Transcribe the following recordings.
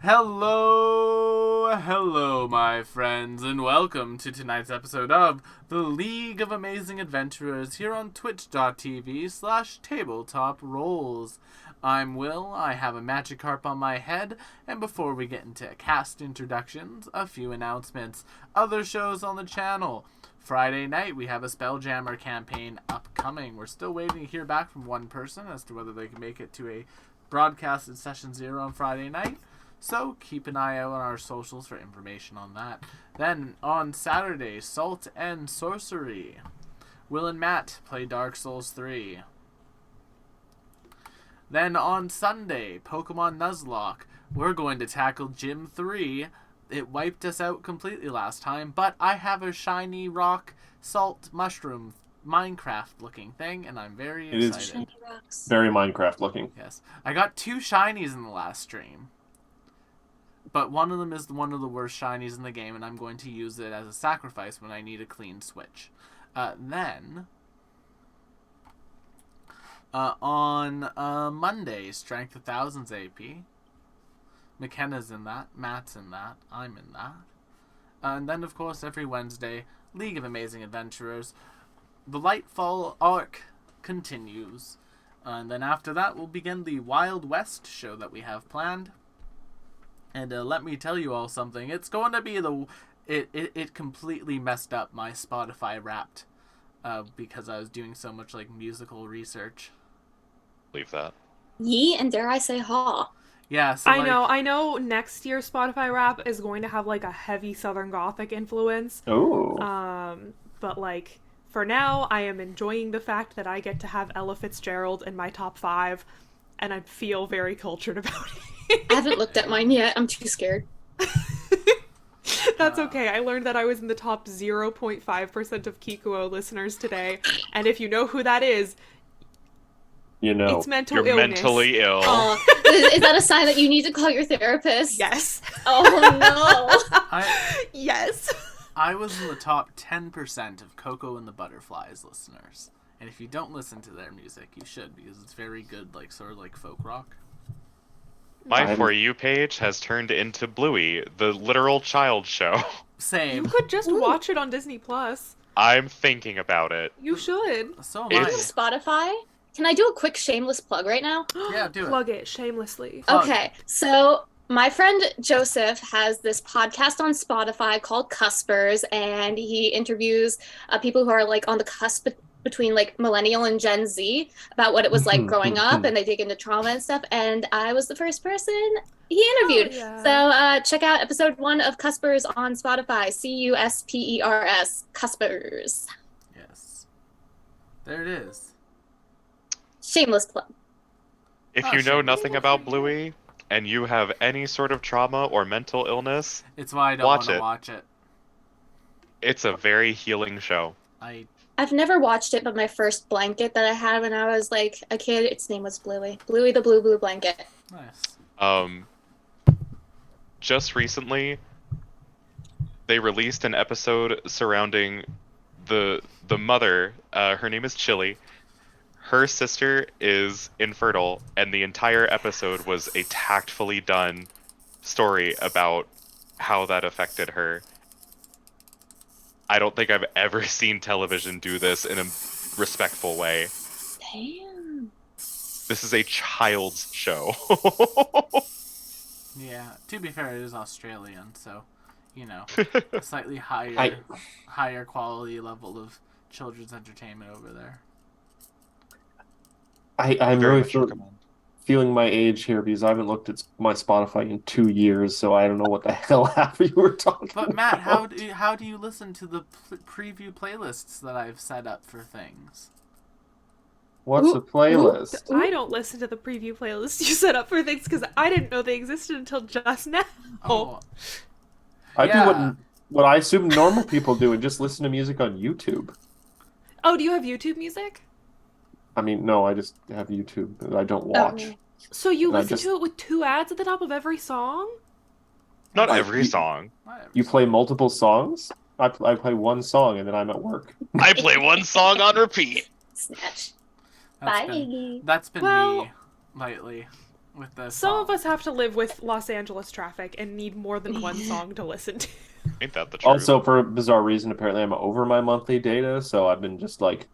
Hello, my friends, and welcome to tonight's episode of The League of Amazing Adventurers here on twitch.tv/tabletop rolls. I'm Will, I have a Magikarp on my head, and before we get into cast introductions, a few announcements. Other shows on the channel. Friday night, we have a Spelljammer campaign upcoming. We're still waiting to hear back from one person as to whether they can make it to a broadcasted Session 0 on Friday night. So keep an eye out on our socials for information on that. Then on Saturday, Salt and Sorcery. Will and Matt play Dark Souls 3. Then on Sunday, Pokemon Nuzlocke. We're going to tackle Gym 3. It wiped us out completely last time, but I have a shiny rock salt mushroom Minecraft looking thing, and I'm very excited. Shiny rocks. Very Minecraft looking. Yes. I got 2 shinies in the last stream. But one of them is one of the worst shinies in the game, and I'm going to use it as a sacrifice when I need a clean switch. Then, on Monday, Strength of Thousands AP. McKenna's in that, Matt's in that, I'm in that. And then, of course, every Wednesday, League of Amazing Adventurers. The Lightfall arc continues. And then after that, we'll begin the Wild West show that we have planned. And let me tell you all something. It's going to be it completely messed up my Spotify Wrapped because I was doing so much like musical research. Leave that. Yee, and dare I say haw. Yeah, so I know next year's Spotify Wrap is going to have like a heavy Southern Gothic influence. Oh. But like for now, I am enjoying the fact that I get to have Ella Fitzgerald in my top 5, and I feel very cultured about it. I haven't looked at mine yet. I'm too scared. That's okay. I learned that I was in the top 0.5% of Kikuo listeners today, and if you know who that is, You know. it's mental You're illness. mentally ill. Is that a sign that you need to call your therapist? Yes. Oh Yes. I was in the top 10% of Coco and the Butterflies listeners. And if you don't listen to their music, you should, because it's very good, like sort of like folk rock. My For You page has turned into Bluey, the literal child show. You Same. could just Ooh. watch it on Disney Plus. I'm thinking about it. You should. So am no. It's- Spotify? Can I do a quick shameless plug right now? Yeah, do it. Plug it shamelessly. Plug. Okay, so my friend Joseph has this podcast on Spotify called Cuspers, and he interviews people who are like on the cusp between like millennial and Gen Z about what it was like growing up, and they dig into trauma and stuff. And I was the first person he interviewed. Oh, yeah. So check out episode 1 of Cuspers on Spotify. Cuspers. Cuspers. Yes. There it is. Shameless plug. If Oh, you know sure. nothing about Bluey, and you have any sort of trauma or mental illness, It's why I don't want Watch to it. watch it. it's a very healing show. I've never watched it, but my first blanket that I had when I was like a kid, its name was Bluey. Bluey the Blue Blanket. Nice. Just recently, they released an episode surrounding the mother. Her name is Chili. Her sister is infertile, and the entire episode was a tactfully done story about how that affected her. I don't think I've ever seen television do this in a respectful way. Damn. This is a child's show. Yeah. To be fair, it is Australian, so you know, a slightly higher quality level of children's entertainment over there. I'm Very really much recommend. feeling my age here because I haven't looked at my Spotify in 2 years, so I don't know what the hell half you were talking But Matt, about. how do you listen to the preview playlists that I've set up for things? What's a playlist? I don't listen to the preview playlist you set up for things because I didn't know they existed until just now. Oh, I yeah. do what I assume normal people do and just listen to music on YouTube. Oh, do you have YouTube music? I mean, no, I just have YouTube that I don't watch. Oh. So you And I listen just- to it with 2 ads at the top of every song? Not Like, every song. You play multiple songs? I play one song and then I'm at work. I play one song on repeat. Snatch. That's Bye, been, Iggy. that's been Well- me lately. with the Some of song. us have to live with Los Angeles traffic and need more than one song to listen to. Ain't that the truth? Also, for a bizarre reason, apparently I'm over my monthly data, so I've been just like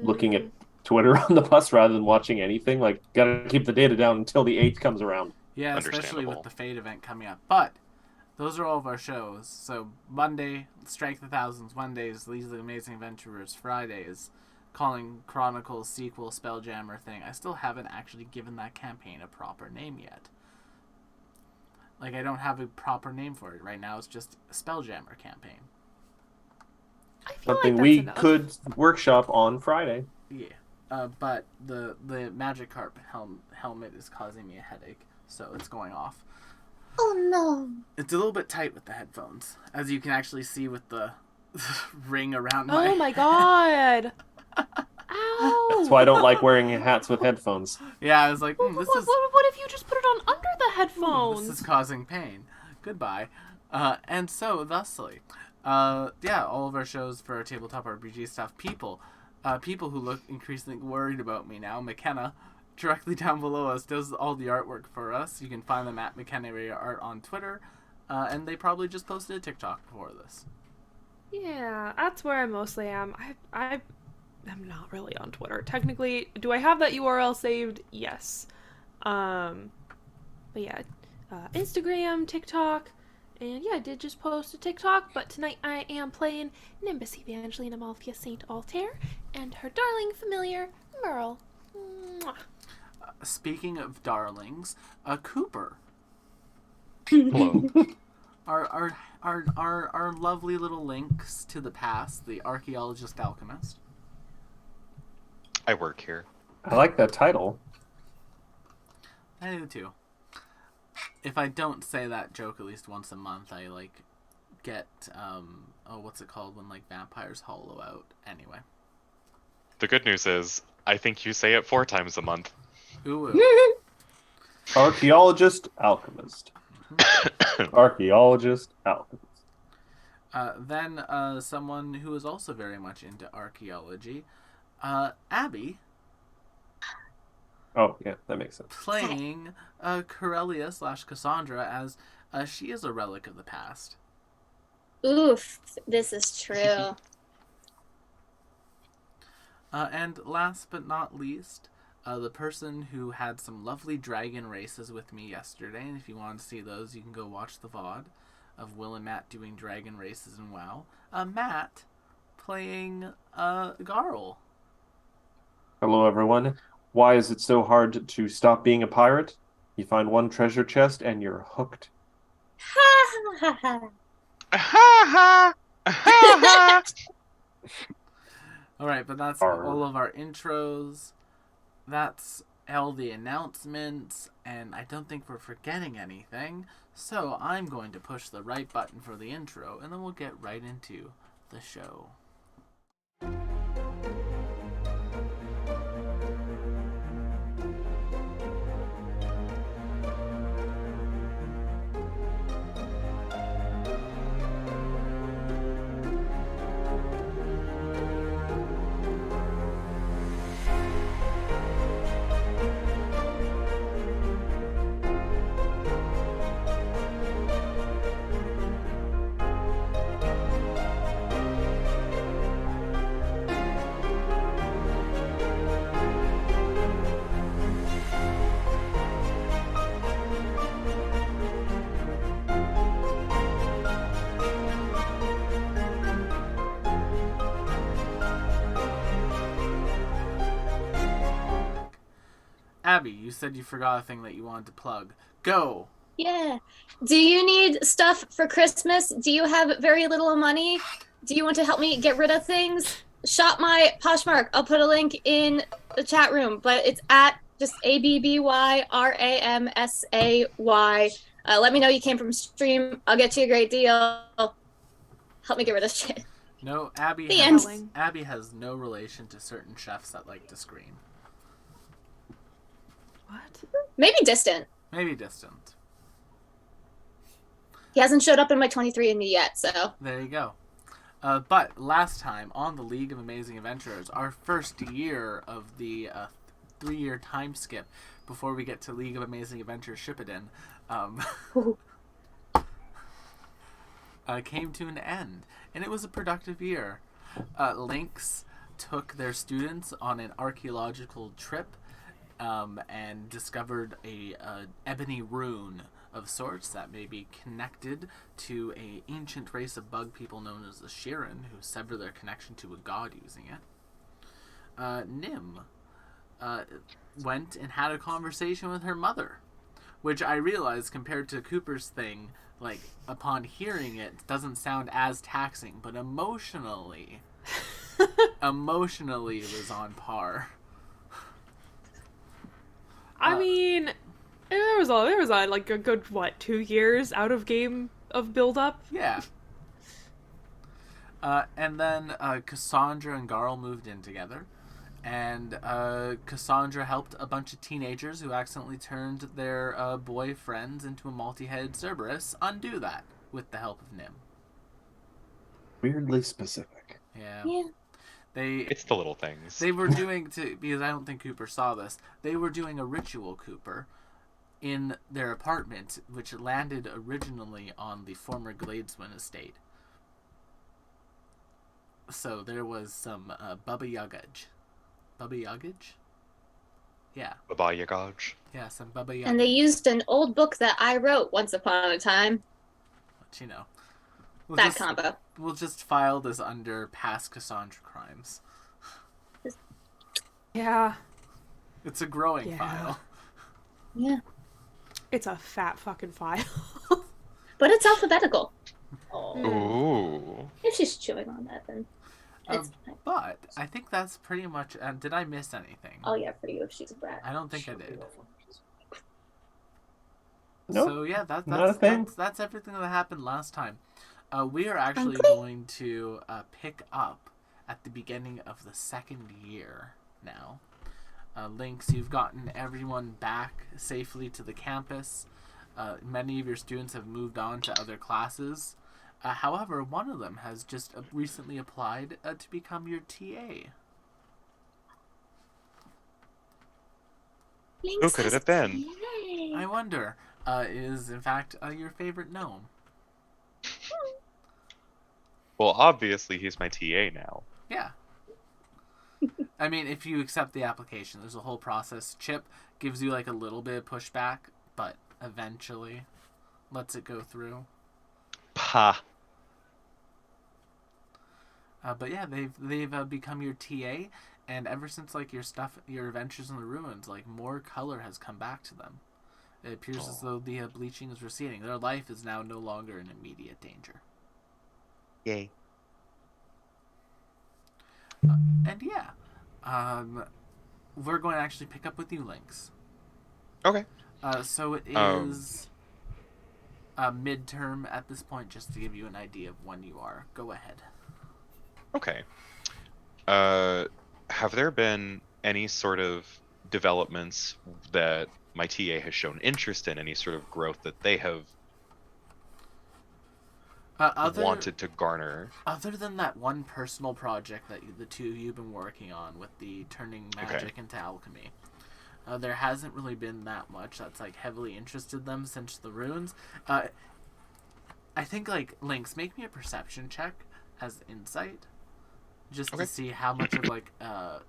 looking at Twitter on the bus rather than watching anything. Like, gotta keep the data down until the 8th comes around. Yeah, especially Understandable. with the Fate event coming up. But those are all of our shows. So Monday, Strike the Thousands. Mondays, League of the Amazing Adventurers. Fridays, Calling Chronicles sequel Spelljammer thing. I still haven't actually given that campaign a proper name yet. Like, I don't have a proper name for it. Right now it's just a Spelljammer campaign. I feel Something like we that's enough. could workshop on Friday. Yeah. But the Magikarp helmet is causing me a headache, so it's going off. Oh no. It's a little bit tight with the headphones, as you can actually see with the ring around my... Oh my god! Ow! That's why I don't like wearing hats with headphones. Yeah, I was like, What, this what, is... what if you just put it on under the headphones? This is causing pain. Goodbye. And so, thusly, yeah, all of our shows for our tabletop RPG stuff. People who look increasingly worried about me now. McKenna, directly down below us, does all the artwork for us. You can find them at McKenna Ray Art on Twitter. And they probably just posted a TikTok before this. Yeah, that's where I mostly am. I am not really on Twitter. Technically, do I have that URL saved? Yes. But yeah, Instagram, TikTok, and yeah, I did just post a TikTok, but tonight I am playing Nimbus Evangeline Amalthea St. Altair and her darling familiar, Merle. Mwah. Speaking of darlings, Cooper, Hello. our lovely little links to the past, the archaeologist alchemist. I work here. I like that title. I do too. If I don't say that joke at least once a month, I get what's it called when vampires hollow out? Anyway. The good news is, I think you say it 4 times a month. Ooh. Archaeologist, alchemist. Archaeologist, alchemist. Then someone who is also very much into archaeology, Abby, Oh, yeah, that makes sense. playing Corellia / Cassandra as she is a relic of the past. Oof, this is true. And last but not least, the person who had some lovely dragon races with me yesterday. And if you want to see those, you can go watch the VOD of Will and Matt doing dragon races in WoW. Matt playing Garl. Hello, everyone. Why is it so hard to stop being a pirate? You find one treasure chest and you're hooked. Ha ha! Ha ha! Alright, but that's Arr. all of our intros. That's all the announcements, and I don't think we're forgetting anything. So I'm going to push the right button for the intro, and then we'll get right into the show. Abby, you said you forgot a thing that you wanted to plug. Go! Yeah. Do you need stuff for Christmas? Do you have very little money? Do you want to help me get rid of things? Shop my Poshmark. I'll put a link in the chat room, but it's at just ABBYRAMSAY. Let me know you came from stream. I'll get you a great deal. Help me get rid of shit. No, Abby The has, end. Abby has no relation to certain chefs that like to scream. What? Maybe distant. Maybe distant. He hasn't showed up in my 23andMe yet, so. There you go. But last time on the League of Amazing Adventurers, our first year of the 3-year time skip before we get to League of Amazing Adventures Shippuden, came to an end, and it was a productive year. Lynx took their students on an archaeological trip and discovered a ebony rune of sorts that may be connected to a ancient race of bug people known as the Shirin, who sever their connection to a god using it. Nim went and had a conversation with her mother, which I realized compared to Cooper's thing, like, upon hearing it, doesn't sound as taxing, but emotionally it was on par. I mean, there was like a good, 2 years out of game of build-up? Yeah. And then Cassandra and Garl moved in together. And Cassandra helped a bunch of teenagers who accidentally turned their boyfriends into a multi-headed Cerberus undo that with the help of Nim. Weirdly specific. Yeah. It's the little things. They were doing, because I don't think Cooper saw this, they were doing a ritual, Cooper, in their apartment, which landed originally on the former Gladeswin estate. So there was some Baba Yagage. Baba Yagage? Yeah. Baba Yagage. Yeah, some Baba Yagage. And they used an old book that I wrote once upon a time. But, you know. Combo. We'll just file this under past Cassandra crimes. Yeah. It's a growing Yeah. file. Yeah. It's a fat fucking file. But it's alphabetical. Ooh. If she's chewing on that, then it's fine. But I think that's pretty much... did I miss anything? Oh, yeah, for you if she's a brat. I don't think I did. Nope. So yeah, Not a that's thing. that's everything that happened last time. We are actually Okay. going to pick up at the beginning of the second year now. Lynx, you've gotten everyone back safely to the campus. Many of your students have moved on to other classes. However, one of them has just recently applied to become your TA. Who could it have been? Yay. I wonder, is in fact your favorite gnome? Well, obviously he's my TA now. Yeah. I mean, if you accept the application, there's a whole process. Chip gives you like a little bit of pushback, but eventually lets it go through. Pa. But yeah, they've become your TA, and ever since like your adventures in the ruins, like more color has come back to them. It appears as though the bleaching is receding. Their life is now no longer in immediate danger. Yay. And yeah, we're going to actually pick up with you, Lynx. Okay. So it is midterm at this point, just to give you an idea of when you are. Go ahead. Okay. Have there been any sort of developments that my TA has shown interest in, any sort of growth that they have wanted to garner? Other than that one personal project that the two of you have been working on with the turning magic into alchemy, there hasn't really been that much that's like heavily interested them since the runes. I think like Lynx, make me a perception check as insight, just to see how much of like oh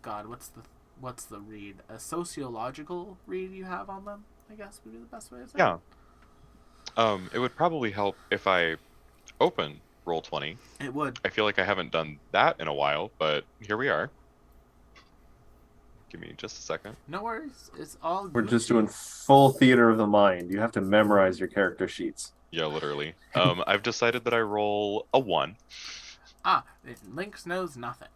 god, what's the read? A sociological read you have on them, I guess would be the best way to say Yeah. It would probably help if I open Roll20. it. Would. I feel like I haven't done that in a while, but here we are. Give me just a second. No worries. It's all We're good. just doing full theater of the mind. You have to memorize your character sheets. Yeah, literally. I've decided that I roll a 1. Lynx knows nothing.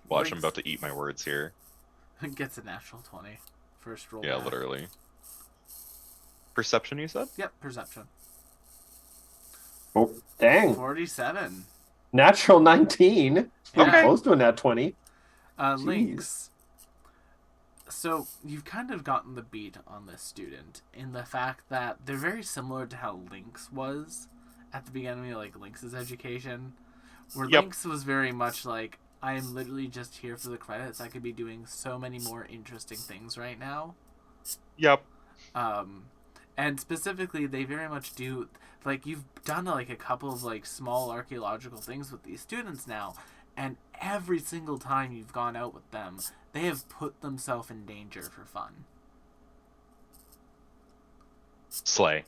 Watch, I'm Lynx about to eat my words here. gets a natural 20. First roll. Yeah, back. literally. Perception, you said? Yep, perception. Oh, dang. 47. Natural 19. Pretty Okay. close to a nat 20. Lynx. So, you've kind of gotten the beat on this student in the fact that they're very similar to how Lynx was at the beginning of like Lynx's education, Where Yep. Lynx was very much like, I am literally just here for the credits. I could be doing so many more interesting things right now. Yep. And specifically, they very much do, like, you've done like a couple of like small archaeological things with these students now, and every single time you've gone out with them, they have put themselves in danger for fun. Slay.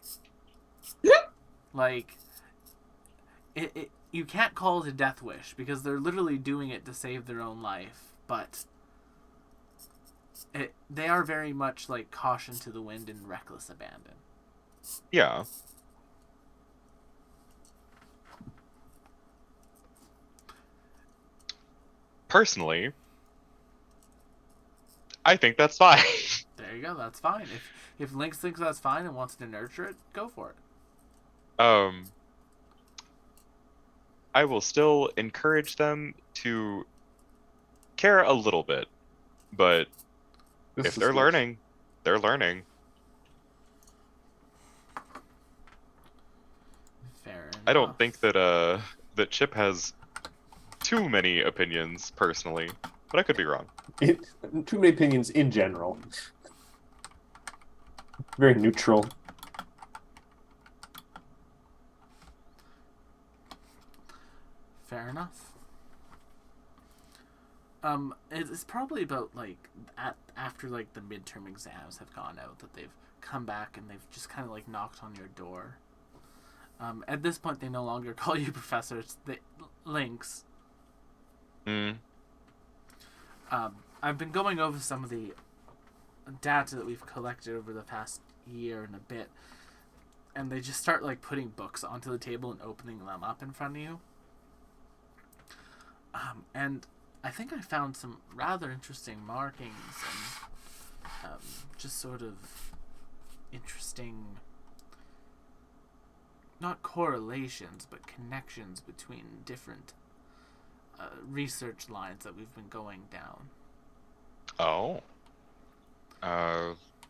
Like, you can't call it a death wish because they're literally doing it to save their own life, but they are very much like caution to the wind and reckless abandon. Yeah. Personally, I think that's fine. There you go. That's fine. If Lynx thinks that's fine and wants to nurture it, go for it. I will still encourage them to care a little bit, but This if is they're good. learning, they're learning. Fair enough. I don't think that that Chip has too many opinions personally, but I could be wrong. Too many opinions in general. Very neutral. Fair enough. It's probably about like after like the midterm exams have gone out that they've come back and they've just kind of like knocked on your door. At this point, they no longer call you professor. It's the Lynx. Mm. I've been going over some of the data that we've collected over the past year and a bit, and they just start like putting books onto the table and opening them up in front of you. And I think I found some rather interesting markings and just sort of interesting, not correlations, but connections between different research lines that we've been going down. Oh.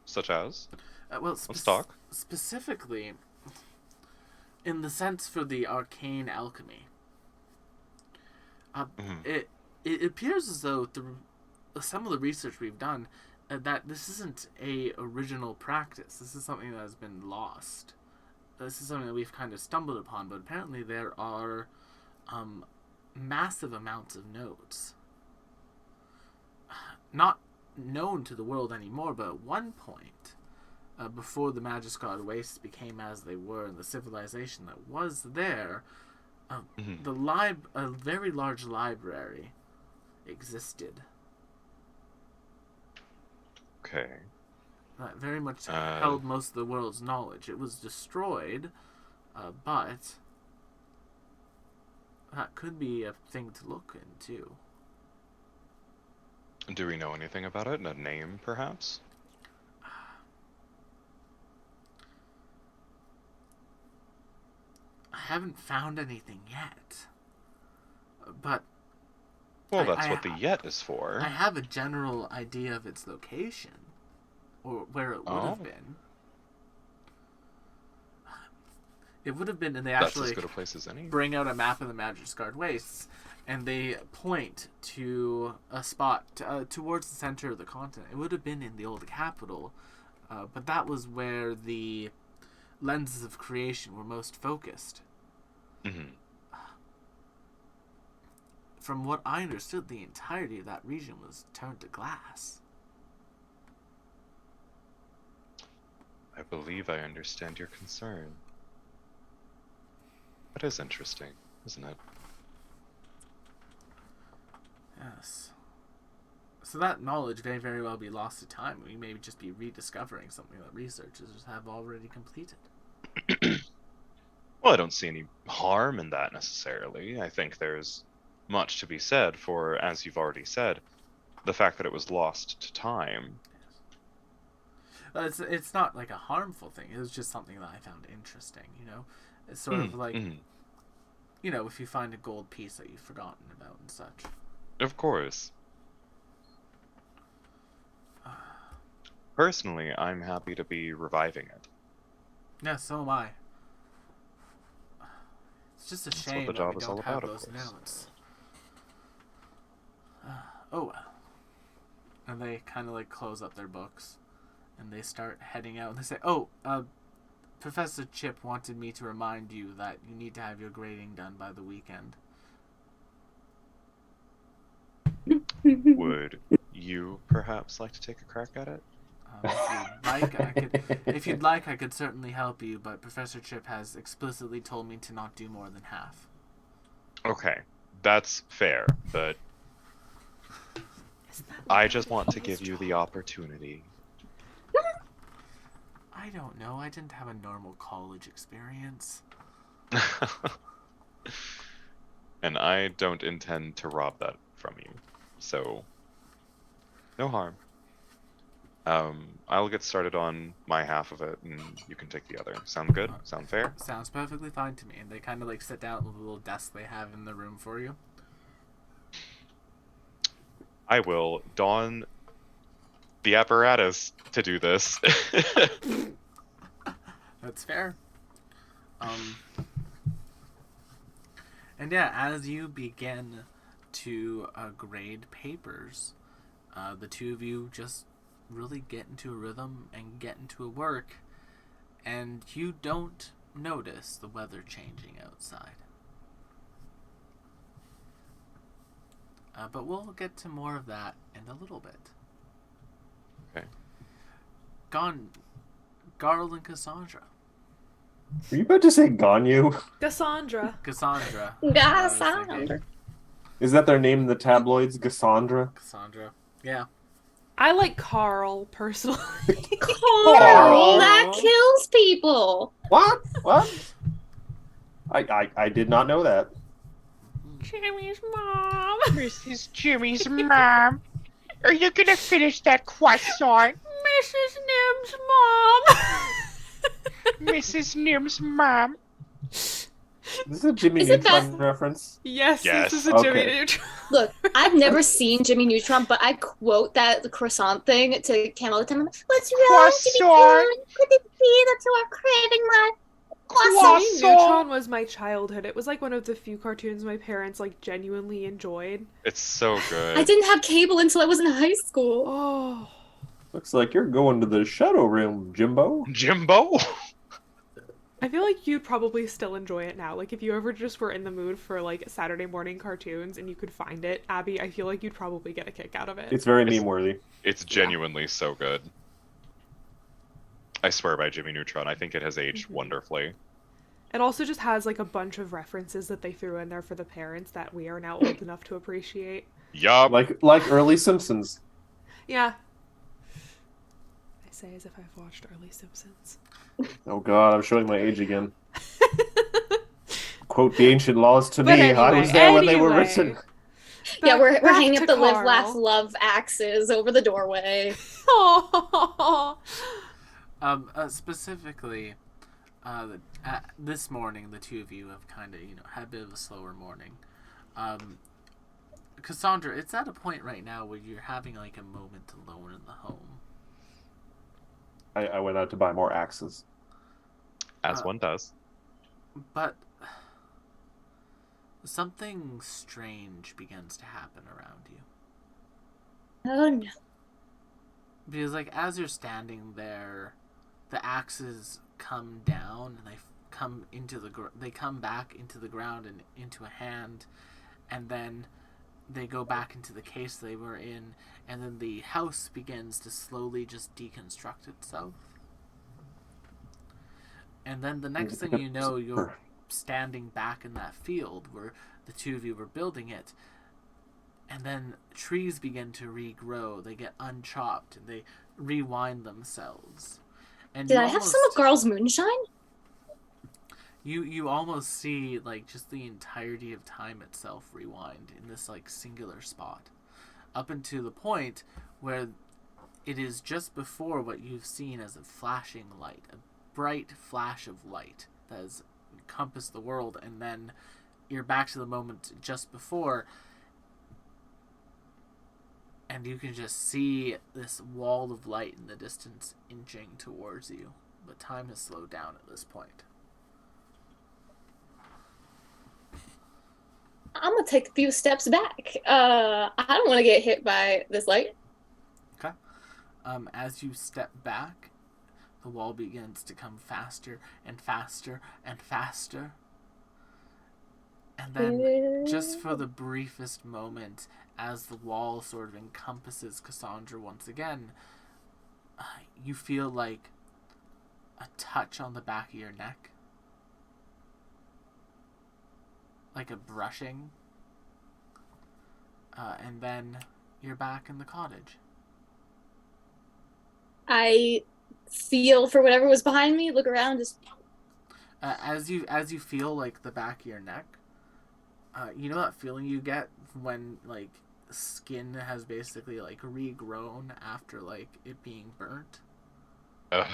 Such as? Well, Let's talk. specifically, in the sense for the arcane alchemy, Mhm. it appears as though through some of the research we've done, that this isn't a original practice. This is something that has been lost. This is something that we've kind of stumbled upon, but apparently there are massive amounts of notes. Not known to the world anymore, but at one point, before the Magiskard Wastes became as they were and the civilization that was there, Mhm. a very large library existed Okay. that very much Uh, held most of the world's knowledge. It was destroyed, but that could be a thing to look into. Do we know anything about it? A name, perhaps? I haven't found anything yet, but Well, that's I what the yet is for. I have a general idea of its location, or where it would have Oh. been. It would have been, and they That's actually as good a place as any. bring out a map of the Magiskard Wastes, and they point to a spot towards the center of the continent. It would have been in the old capital, but that was where the lenses of creation were most focused. Mhm. From what I understood, the entirety of that region was turned to glass. I believe I understand your concern. That is interesting, isn't it? Yes. So that knowledge may very well be lost to time. We may just be rediscovering something that researchers have already completed. Well, I don't see any harm in that necessarily. I think there's much to be said for, as you've already said, the fact that it was lost to time. It's not like a harmful thing. It was just something that I found interesting, you know? It's sort of like, Mhm. you know, if you find a gold piece that you've forgotten about and such. Of course. Personally, I'm happy to be reviving it. Yeah, so am I. It's just a That's what shame the that job we is all don't have about, of those course. notes. Oh. And they kind of like close up their books. And they start heading out. And they say, oh, Professor Chip wanted me to remind you that you need to have your grading done by the weekend. Would you perhaps like to take a crack at it? If you'd like, I could certainly help you, but Professor Chip has explicitly told me to not do more than half. Okay, that's fair, but Isn't that I just want to Paul's give you job? the opportunity. I don't know. I didn't have a normal college experience. And I don't intend to rob that from you, so no harm. I'll get started on my half of it, and you can take the other. Sound good? Sound fair? Sounds perfectly fine to me. And they kind of like sit down at the little desk they have in the room for you. I will don the apparatus to do this. That's fair. And yeah, as you begin to grade papers, the two of you just really get into a rhythm and get into a work, and you don't notice the weather changing outside. But we'll get to more of that in a little bit. Okay. Garl and Cassandra. Were you about to say Ganyu? Cassandra. Cassandra. Yes, I was thinking. Is that their name in the tabloids? Cassandra? Cassandra. Yeah. I like Carl personally. Carl, that kills people. What? What? I did not know that. Jimmy's mom. Mrs. Jimmy's mom, are you gonna finish that croissant? Mrs. Nim's mom. Mrs. Nim's mom. Is this a Jimmy Is it Neutron reference? Yes, Yes. this is a Okay. Jimmy Neutron. Look, I've never seen Jimmy Neutron, but I quote that croissant thing to Cam all the time. What's wrong, Jimmy Croissant. Neutron? Could it be that you are craving my Jimmy Croissant. Neutron was my childhood. It was like one of the few cartoons my parents like genuinely enjoyed. It's so good. I didn't have cable until I was in high school. Oh. Looks like you're going to the Shadow Realm, Jimbo. Jimbo? I feel like you'd probably still enjoy it now. Like if you ever just were in the mood for like Saturday morning cartoons and you could find it, Abby, I feel like you'd probably get a kick out of it. It's very meme-worthy. It's genuinely so good. I swear by Jimmy Neutron. I think it has aged wonderfully. It also just has like a bunch of references that they threw in there for the parents that we are now old enough to appreciate. Yup. Like early Simpsons. Yeah. I say as if I've watched early Simpsons. Oh god, I'm showing my age again. Quote the ancient laws to But me. I was there when they were anyway. written. Yeah, we're Back hanging to up the live, Carl. laugh, love axes over the doorway. Aw. Specifically, this morning, the two of you have kind of, had a bit of a slower morning. Cassandra, it's at a point right now where you're having like a moment alone in the home. I went out to buy more axes. As one does. But something strange begins to happen around you. Oh no. Because like as you're standing there, the axes come down and they come back into the ground and into a hand, and then they go back into the case they were in, and then the house begins to slowly just deconstruct itself. And then the next thing you know, you're standing back in that field where the two of you were building it, and then trees begin to regrow. They get unchopped and they rewind themselves. And Did you I have some of almost- Garl's moonshine? You almost see like just the entirety of time itself rewind in this like singular spot, up until the point where it is just before what you've seen as a flashing light, a bright flash of light that has encompassed the world, and then you're back to the moment just before, and you can just see this wall of light in the distance inching towards you. But time has slowed down at this point. I'm gonna take a few steps back. I don't want to get hit by this light. Okay. As you step back, the wall begins to come faster and faster and faster. And then, just for the briefest moment, as the wall sort of encompasses Cassandra once again, you feel like a touch on the back of your neck. Like a brushing. And then you're back in the cottage. I feel for whatever was behind me, look around, just As you feel like the back of your neck, you know that feeling you get when like skin has basically like regrown after like it being burnt? Ugh.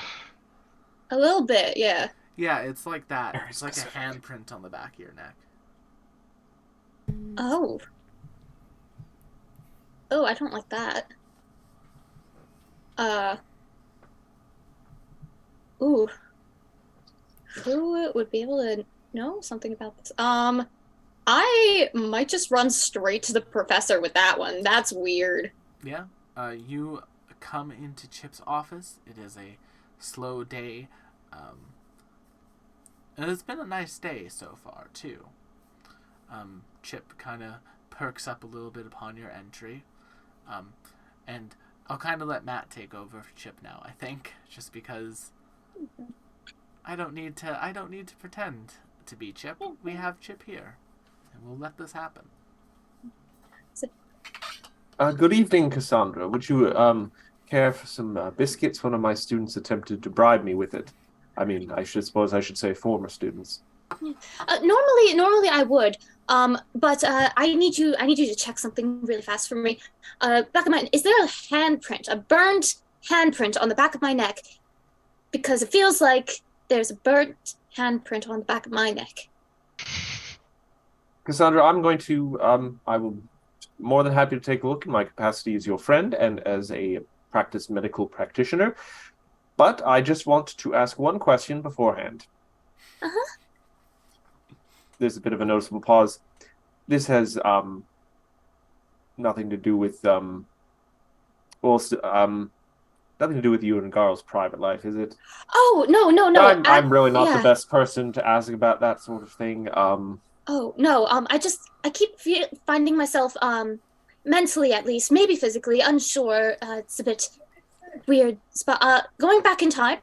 a little bit, yeah. Yeah, it's like that. Very It's like a specific. handprint on the back of your neck. Oh. Oh, I don't like that. Ooh. Who would be able to know something about this? I might just run straight to the professor with that one. That's weird. Yeah. You come into Chip's office. It is a slow day. And it's been a nice day so far, too. Chip kind of perks up a little bit upon your entry. And I'll kind of let Matt take over for Chip now, I think, just because I don't need to pretend to be Chip. We have Chip here, and we'll let this happen. Good evening, Cassandra. Would you care for some biscuits? One of my students attempted to bribe me with it. I mean, I suppose I should say former students. Normally I would. But I need you to check something really fast for me. Back of my, is there a handprint, a burned handprint on the back of my neck? Because it feels like there's a burnt handprint on the back of my neck. Cassandra, I'm going to I will more than happy to take a look in my capacity as your friend and as a practiced medical practitioner. But I just want to ask one question beforehand. Uh-huh. There's a bit of a noticeable pause. This has nothing to do with nothing to do with you and Garl's private life, is it? Oh, no. I'm really not the yeah. best person to ask about that sort of thing. Oh, no. I keep finding myself, mentally at least, maybe physically, unsure. It's a bit weird. But, going back in time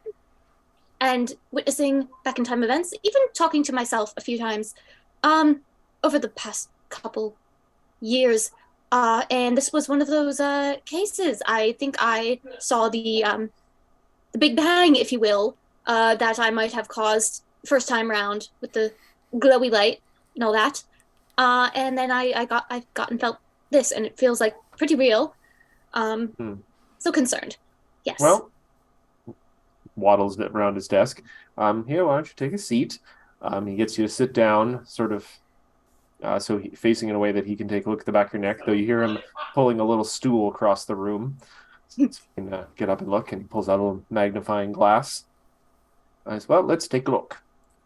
and witnessing back in time events, even talking to myself a few times, over the past couple years. And this was one of those, cases. I think I saw the Big Bang, if you will, that I might have caused first time round with the glowy light and all that. And then I got and felt this, and it feels like pretty real. So concerned. Yes. Well, waddles around his desk. Here, why don't you take a seat? He gets you to sit down, sort of, facing in a way that he can take a look at the back of your neck. Though you hear him pulling a little stool across the room. So you can get up and look, and he pulls out a little magnifying glass. Well, let's take a look.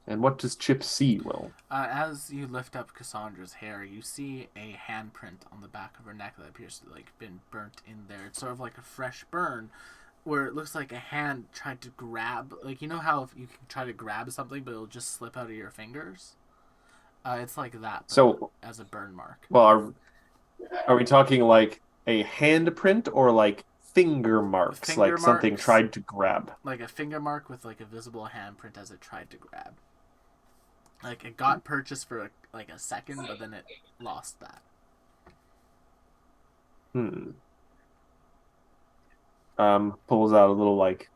And what does Chip see, Will? As you lift up Cassandra's hair, you see a handprint on the back of her neck that appears to like been burnt in there. It's sort of like a fresh burn, where it looks like a hand tried to grab, like, you know how if you can try to grab something but it'll just slip out of your fingers? It's like that, So, as a burn mark. well, are we talking like a handprint or like finger marks, Finger like something marks. tried to grab? Like a finger mark with like a visible handprint as it tried to grab. Like it got purchased for like a second, but then it lost that. Pulls out a little like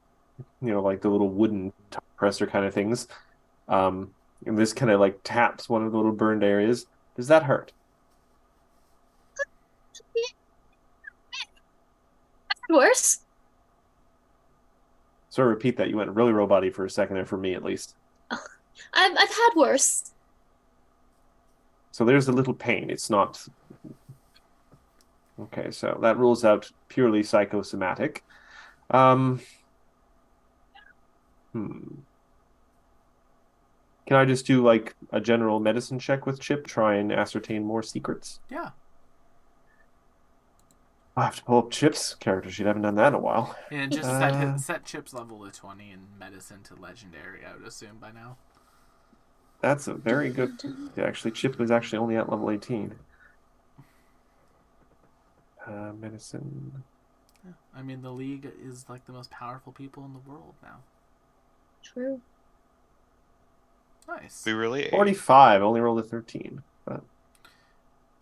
the little wooden top presser kind of things. And this kind of like taps one of the little burned areas. Does that hurt? Worse. Sorry, repeat that. You went really robot-y for a second there, for me at least. I've had worse. So there's a little pain. It's not. Okay, so that rules out purely psychosomatic. Can I just do like a general medicine check with Chip, try and ascertain more secrets? Yeah. I have to pull up Chip's character sheet. I haven't done that in a while. And just set Chip's level to 20 and medicine to legendary, I would assume by now. That's a very good. Actually, Chip was actually only at level 18. Medicine. Yeah. I mean, the League is like the most powerful people in the world now. True. Nice. We really 45. Only rolled a 13. But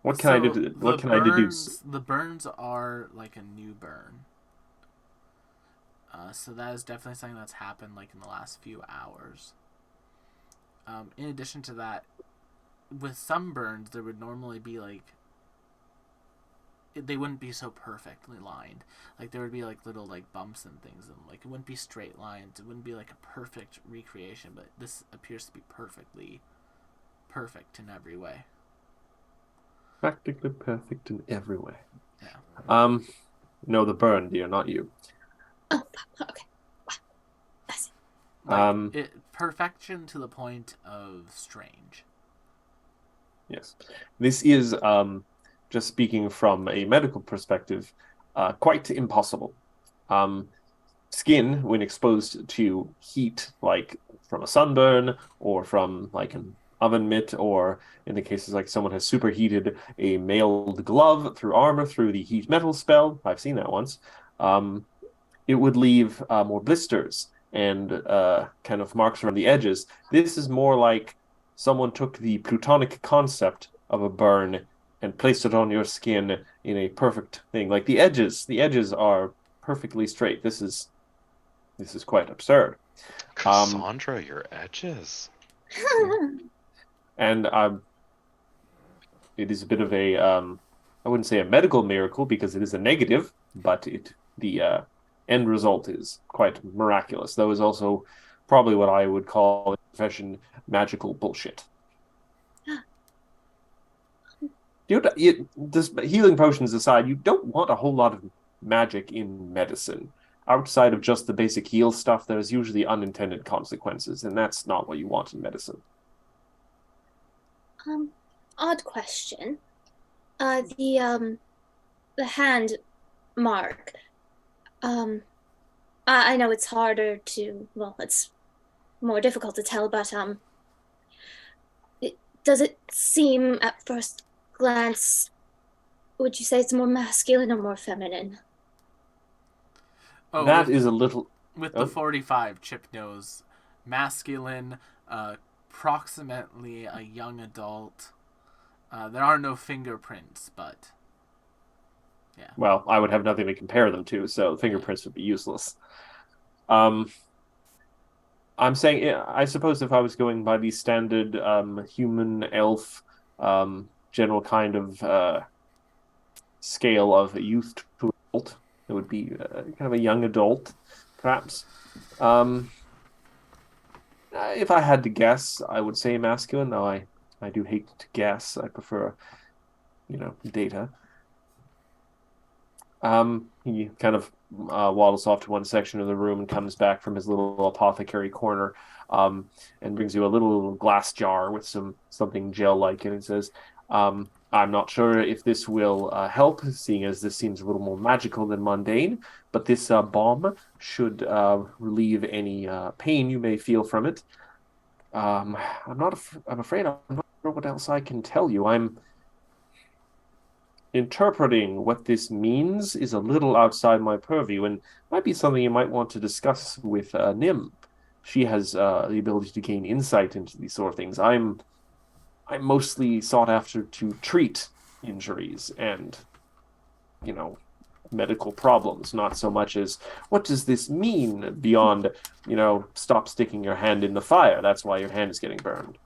what can I do? What can I deduce? The burns are like a new burn. So that is definitely something that's happened like in the last few hours. In addition to that, with some burns, there would normally be like they wouldn't be so perfectly lined. Like there would be like little like bumps and things, and like it wouldn't be straight lines. It wouldn't be like a perfect recreation, but this appears to be perfectly perfect in every way. Practically perfect in every way. Yeah. No, the burn, dear, not you. Oh, okay. I see. Like, perfection to the point of strange. Yes. This is, just speaking from a medical perspective, quite impossible. Skin, when exposed to heat, like from a sunburn or from like an oven mitt, or in the cases like someone has superheated a mailed glove through armor through the heat metal spell, I've seen that once, it would leave more blisters and kind of marks around the edges. This is more like someone took the plutonic concept of a burn and placed it on your skin in a perfect thing. Like the edges are perfectly straight. This is quite absurd. Cassandra, your edges. And it is a bit of a I wouldn't say a medical miracle because it is a negative, but the end result is quite miraculous. Though is also probably what I would call in profession magical bullshit. This healing potions aside, you don't want a whole lot of magic in medicine. Outside of just the basic heal stuff, there's usually unintended consequences, and that's not what you want in medicine. Odd question. The hand mark. I know it's harder to, well, it's more difficult to tell, but does it seem at first glance, would you say it's more masculine or more feminine? Oh, That is a little... With the 45, Chip knows masculine, approximately a young adult. There are no fingerprints, but yeah. Well, I would have nothing to compare them to, so fingerprints would be useless. I'm saying, I suppose if I was going by the standard human elf general kind of scale of youth to adult, it would be kind of a young adult, perhaps. If I had to guess, I would say masculine, though I do hate to guess. I prefer, data. He kind of waddles off to one section of the room and comes back from his little apothecary corner and brings you a little glass jar with something gel-like, and it says, I'm not sure if this will help, seeing as this seems a little more magical than mundane, but this balm should relieve any pain you may feel from it. I'm afraid I'm not sure what else I can tell you. I'm interpreting what this means is a little outside my purview, and might be something you might want to discuss with Nim. She has the ability to gain insight into these sort of things. I'm mostly sought after to treat injuries and, medical problems, not so much as what does this mean beyond, stop sticking your hand in the fire. That's why your hand is getting burned.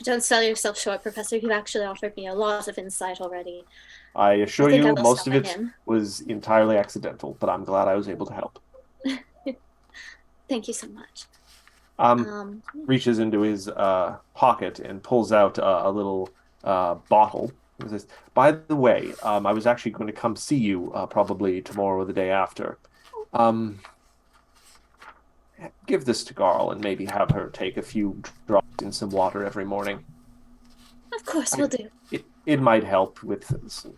Don't sell yourself short, Professor. You've actually offered me a lot of insight already. I assure I you, will most of summon it him. was entirely accidental, but I'm glad I was able to help. Thank you so much. Reaches into his pocket and pulls out a little bottle. He says, by the way, I was actually going to come see you probably tomorrow or the day after. give this to Garl and maybe have her take a few drops in some water every morning. Of course, we'll do. It might help with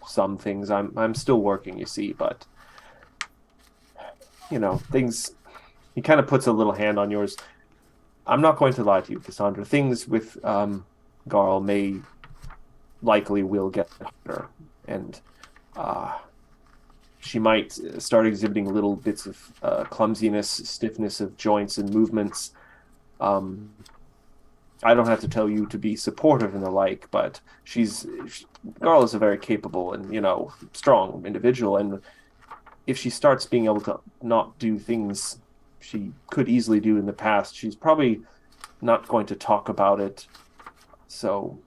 some things. I'm still working, you see, but things. He kind of puts a little hand on yours. I'm not going to lie to you, Cassandra. Things with Garl may likely will get harder, and she might start exhibiting little bits of clumsiness, stiffness of joints and movements. I don't have to tell you to be supportive and the like, but Garl is a very capable and strong individual, and if she starts being able to not do things she could easily do in the past, she's probably not going to talk about it. So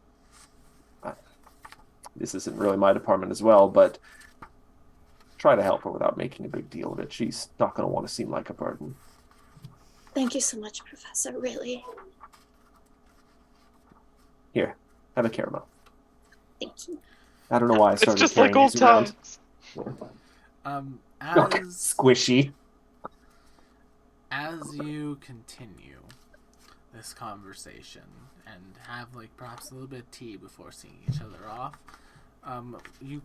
this isn't really my department as well, but try to help her without making a big deal of it. She's not going to want to seem like a burden. Thank you so much, Professor, really. Here, have a caramel. Thank you. I don't know why I It's started just carrying like old these around. times. Okay, squishy. As you continue this conversation and have perhaps a little bit of tea before seeing each other off, you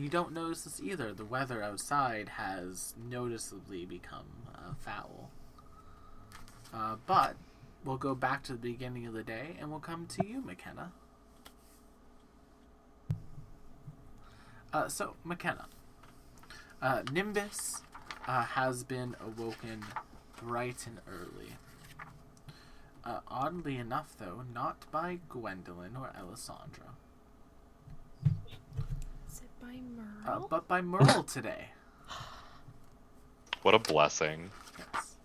don't notice this either. The weather outside has noticeably become foul. But we'll go back to the beginning of the day and we'll come to you, McKenna. So, McKenna, Nimbus has been awoken bright and early. Oddly enough, though, not by Gwendolyn or Alessandra, Is it by Merle? but by Merle today. What a blessing. Yes.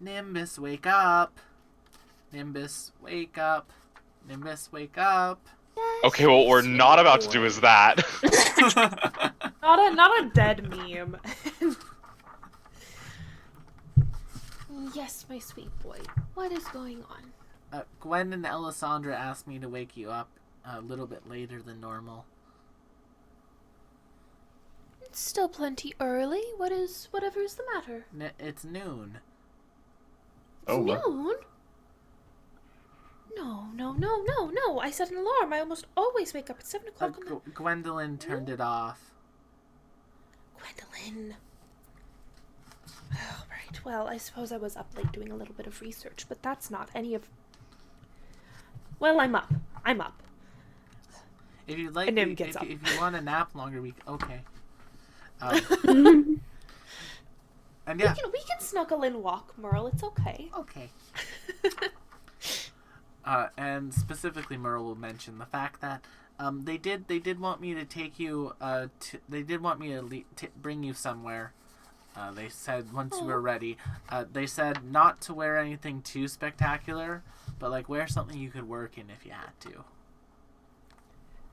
Nimbus, wake up. Nimbus, wake up. Nimbus, wake up. Okay, what we're not about to do is that. Not a dead meme. Yes, my sweet boy. What is going on? Gwen and Alessandra asked me to wake you up a little bit later than normal. It's still plenty early. Whatever's the matter? It's noon. It's noon? No. I set an alarm. I almost always wake up at 7 o'clock on the... Gwendolyn turned it off. Gwendolyn. Oh, right. Well, I suppose I was up late doing a little bit of research, but that's not any of... Well, I'm up. If you'd like, And Nim gets up. if you want to nap longer, okay. And yeah. We can snuggle and walk, Merle. It's okay. Okay. And specifically, Merle will mention the fact that they did want me to take you they did want me to bring you somewhere. They said once you were ready. They said not to wear anything too spectacular, but wear something you could work in if you had to.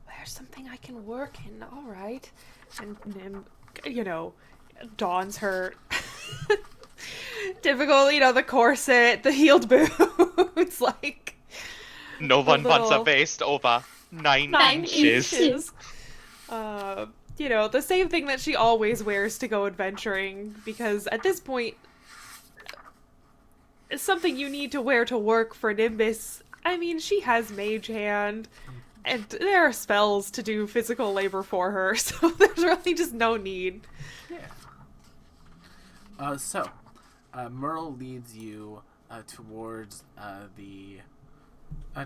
Wear something I can work in. All right. And Nim, dons her typical, the corset, the heeled boots, No one a wants a little- waist over 9 9 inches. inches. The same thing that she always wears to go adventuring, because at this point, it's something you need to wear to work for Nimbus. I mean, she has mage hand, and there are spells to do physical labor for her, so there's really just no need. Yeah. So, Merle leads you towards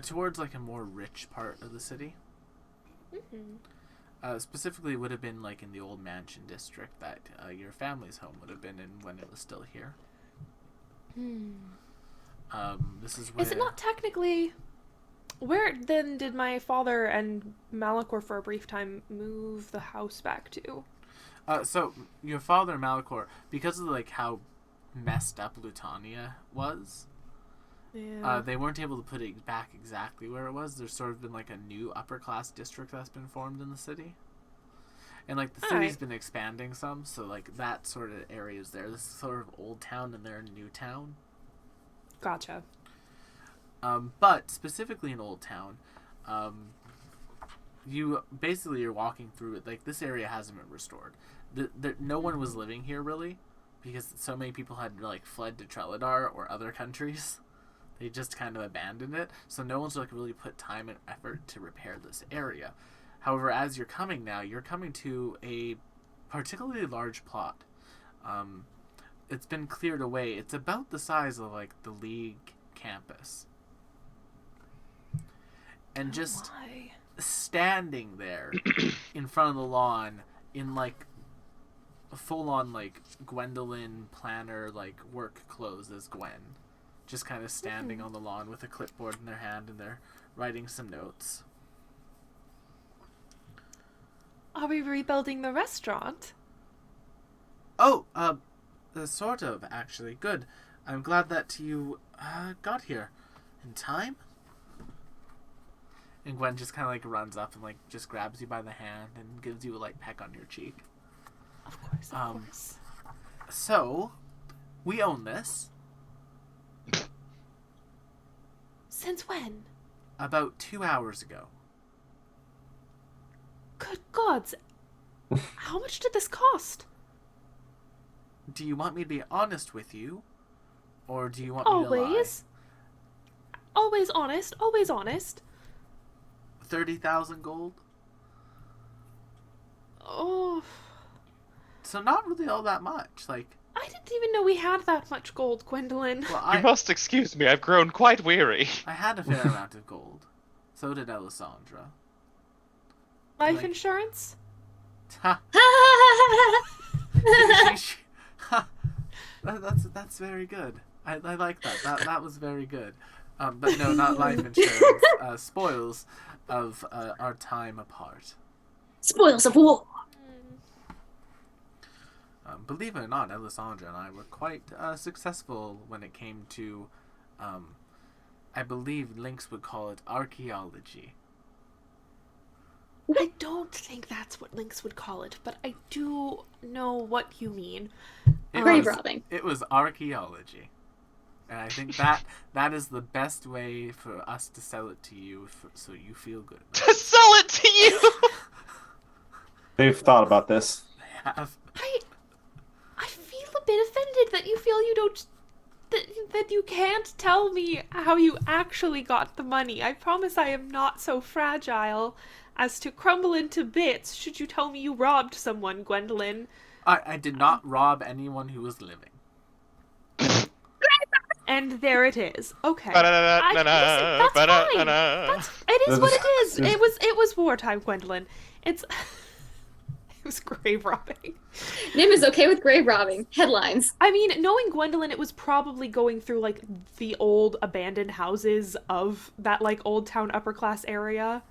towards a more rich part of the city. Mm-hmm. Specifically, would have been in the old mansion district that your family's home would have been in when it was still here. This is where. Is it not technically... Where then did my father and Malachor for a brief time move the house back to? So your father, Malachor, because of how messed up Lutania was, Yeah. they weren't able to put it back exactly where it was. There's sort of been a new upper class district that's been formed in the city, and the city's Alright. been expanding some. So that sort of area is there. This is sort of old town, and they're in new town. Gotcha. But specifically in Old Town, you're walking through it. This area hasn't been restored. No one was living here really, because so many people had like fled to Treladar or other countries. They just kind of abandoned it, so no one's like really put time and effort to repair this area. However, as you're coming now, you're coming to a particularly large plot. It's been cleared away. It's about the size of like the League campus. And just My. standing there in front of the lawn in like full on like Gwendolyn planner like work clothes as Gwen. Just kind of standing on the lawn with a clipboard in their hand, and they're writing some notes. Are we rebuilding the restaurant? Oh, sort of, actually. Good. I'm glad that you got here in time. And Gwen just kind of like runs up and like just grabs you by the hand and gives you a light peck on your cheek. Of course, of course. So, we own this. Since when? About 2 hours ago. Good gods. How much did this cost? Do you want me to be honest with you? Or do you want me to lie? Always. Always honest. Always honest. 30,000 gold? Oh, So not really all that much. Like, I didn't even know we had that much gold, Gwendolyn. well, You must excuse me, I've grown quite weary. I had a fair amount of gold. So did Alessandra. Life like- insurance? Ha! Ha. That's very good. I like that. That was very good. But no, not life insurance. Spoils of our time apart. Spoils of war. Believe it or not, Alessandra and I were quite successful when it came to, I believe Lynx would call it archaeology. I don't think that's what Lynx would call it, but I do know what you mean. Grave robbing. It was archaeology. And I think that is the best way for us to sell it to you, so you feel good. To sell it to you! They've thought about this. They have. I feel a bit offended that you feel you don't that you can't tell me how you actually got the money. I promise I am not so fragile as to crumble into bits should you tell me you robbed someone, Gwendolyn. I did not rob anyone who was living. And there it is. Okay. Listen, Ba-da-da-da-da-da, that's fine. ba-da-da-da. It is what it is. It was wartime, Gwendolyn. It was grave robbing. Nim is okay with grave robbing. Headlines. I mean, knowing Gwendolyn, it was probably going through like the old abandoned houses of that like old town upper class area.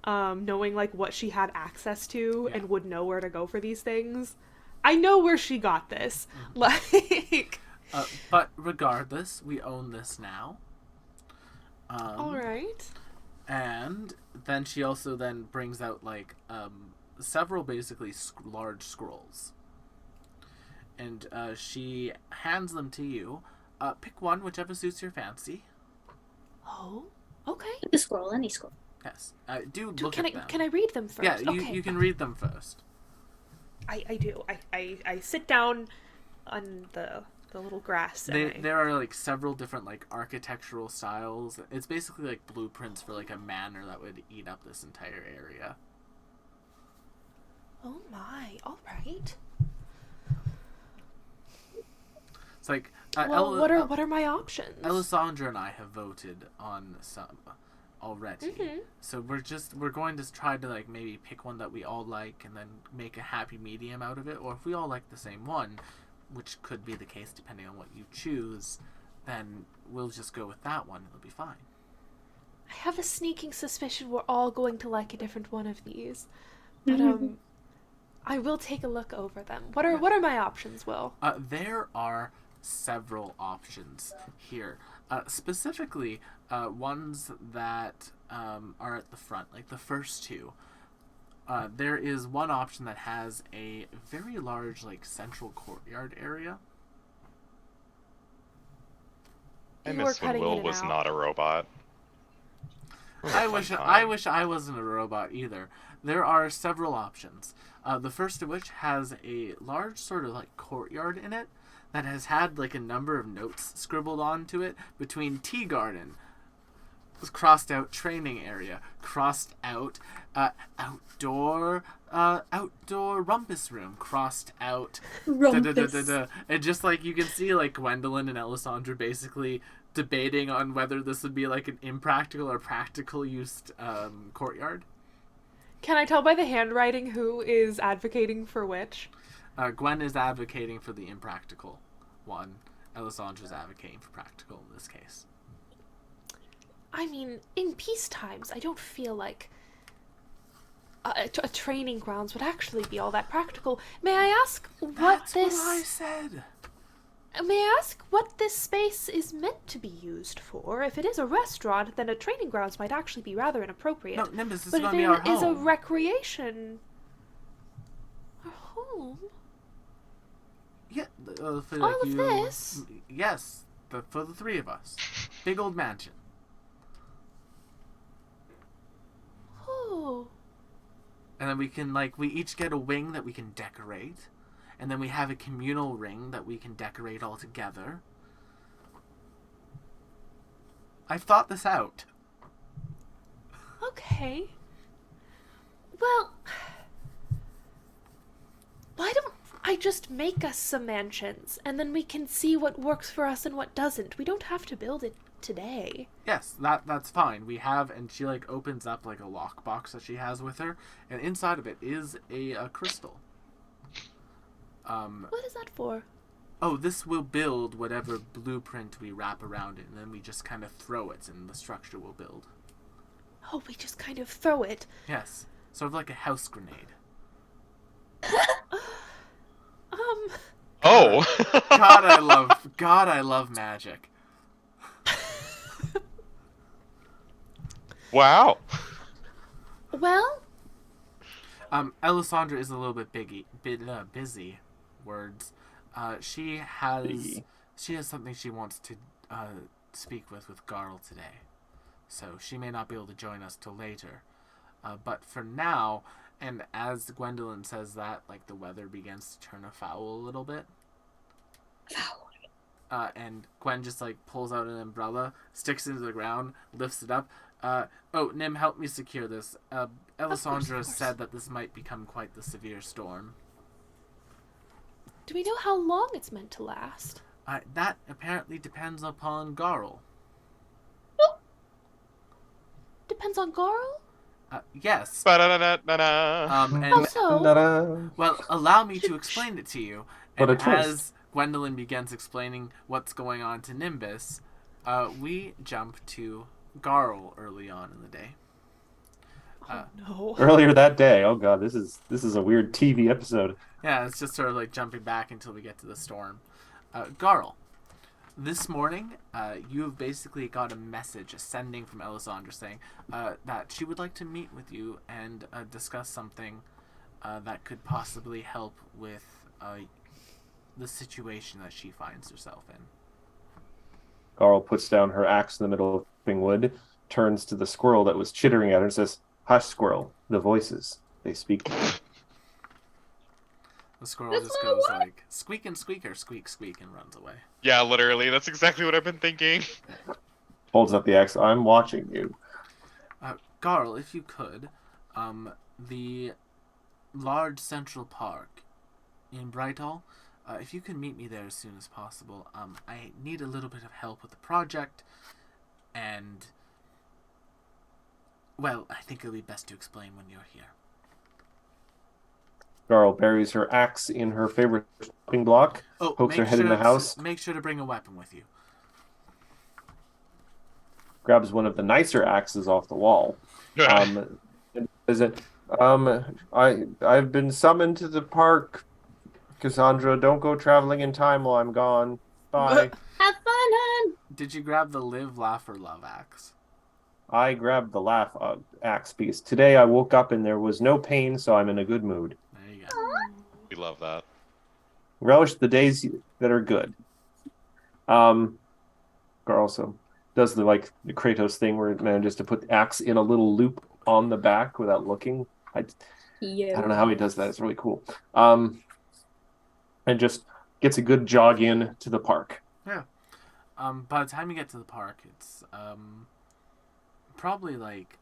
Knowing like what she had access to and would know where to go for these things. I know where she got this. Like But regardless, we own this now. all right. And then she also then brings out like several basically large scrolls. And she hands them to you. Pick one, whichever suits your fancy. Oh, okay. Any scroll, any scroll. Yes. Do look Can at I them. can I read them first? Yeah, okay, you can fine. read them first. I do. I sit down on the little grass. And There are like several different like architectural styles. It's basically like blueprints for like a manor that would eat up this entire area. Oh my! All right. It's like Well, what are my options? Alessandra and I have voted on some already. Mhm. So we're going to try to like maybe pick one that we all like and then make a happy medium out of it. Or if we all like the same one, which could be the case depending on what you choose, then we'll just go with that one. It'll be fine. I have a sneaking suspicion we're all going to like a different one of these, but I will take a look over them. What are my options, Will? There are several options here. Specifically, ones that are at the front, like the first two. There is one option that has a very large, like, central courtyard area. I You were miss when cutting in Will and was out. not a robot. I wish I wasn't a robot either. There are several options. The first of which has a large sort of like courtyard in it that has had like a number of notes scribbled onto it between tea garden, crossed out training area, crossed out outdoor rumpus room, crossed out Rumpus. and just like you can see like Gwendolyn and Alessandra basically debating on whether this would be like an impractical or practical used courtyard. Can I tell by the handwriting who is advocating for which? Gwen is advocating for the impractical one. Alessandra's advocating for practical in this case. I mean, in peace times, I don't feel like a training grounds would actually be all that practical. May I ask what That's this? what I said. May I ask what this space is meant to be used for? If it is a restaurant, then a training grounds might actually be rather inappropriate. No, Nimbus, this but is if going to be our it is a home. recreation, our home. Yeah, for, All of this? Yes, for the three of us. Big old mansion. Oh, And then we can, like, we each get a wing that we can decorate. And then we have a communal ring that we can decorate all together. I've thought this out. okay. Well, why don't I just make us some mansions, and then we can see what works for us and what doesn't. We don't have to build it today. Yes, that's fine. We have, and she, like, opens up, like, a lockbox that she has with her. And inside of it is a crystal. What is that for? Oh, this will build whatever blueprint we wrap around it, and then we just kind of throw it, and the structure will build. Oh, we just kind of throw it. Yes, sort of like a house grenade. Oh. God, I love magic. Wow. Well, Alessandra is a little bit busy. Words. She has something she wants to speak with Garl today, so she may not be able to join us till later. But for now, and as Gwendolyn says that, like the weather begins to turn afoul a little bit. And Gwen just like pulls out an umbrella, sticks it into the ground, lifts it up. Nim, help me secure this. Alessandra course. said that this might become quite the severe storm. do we know how long it's meant to last? That apparently depends upon Garl. Depends on Garl? Yes. Ba-da-da-da-da. And Also, Ta-da. well, allow me to explain it to you. What And a twist. as Gwendolyn begins explaining what's going on to Nimbus, we jump to Garl early on in the day. no. Earlier that day. Oh god, this is a weird TV episode. Yeah, it's just sort of like jumping back until we get to the storm. Garl, this morning, you have basically got a message, a sending from Alessandra saying that she would like to meet with you and discuss something that could possibly help with the situation that she finds herself in. Garl puts down her axe in the middle of Wood, turns to the squirrel that was chittering at her and says, "Hush, squirrel. The voices. They speak to me." The squirrel That's just not goes what- like, squeak and squeaker, squeak, squeak, and runs away. Yeah, literally. That's exactly what I've been thinking. Holds up the axe. "I'm watching you." Garl, if you could, the large central park in Brighthall, if you could meet me there as soon as possible. I need a little bit of help with the project, and, well, I think it'll be best to explain when you're here. Garl buries her axe in her favorite chopping block, Oh, pokes her make head in sure the house, make sure to bring a weapon with you. grabs one of the nicer axes off the wall. And says it, I've been summoned to the park. Cassandra, don't go traveling in time while I'm gone. Bye. Have fun, hon. Did you grab the live, laugh, or love axe? I grabbed the laugh axe piece. Today I woke up and there was no pain, so I'm in a good mood. There you go. We love that. Relish the days that are good. Garl also does the Kratos thing where it manages to put the axe in a little loop on the back without looking. I Yeah. don't know how he does that. It's really cool. And just gets a good jog in to the park. By the time you get to the park, it's probably like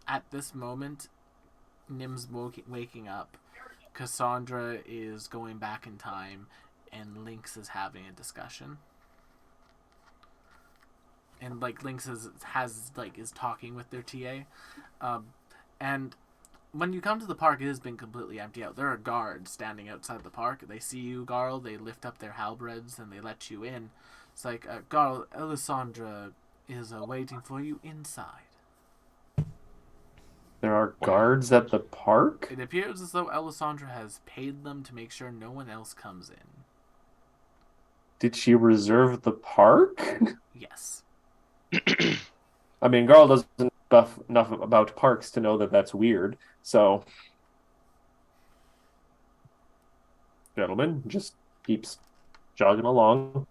at this moment, Nim's waking up, Cassandra is going back in time, and Lynx is having a discussion. And like Lynx is talking with their TA, and when you come to the park, it has been completely empty out. There are guards standing outside the park. They see you, Garl. They lift up their halberds and they let you in. It's like, Garl, Elisandra is waiting for you inside. There are guards at the park? It appears as though Elisandra has paid them to make sure no one else comes in. Did she reserve the park? Yes. I mean, Garl doesn't buff enough about parks to know that that's weird, so... Gentlemen, just keeps jogging along.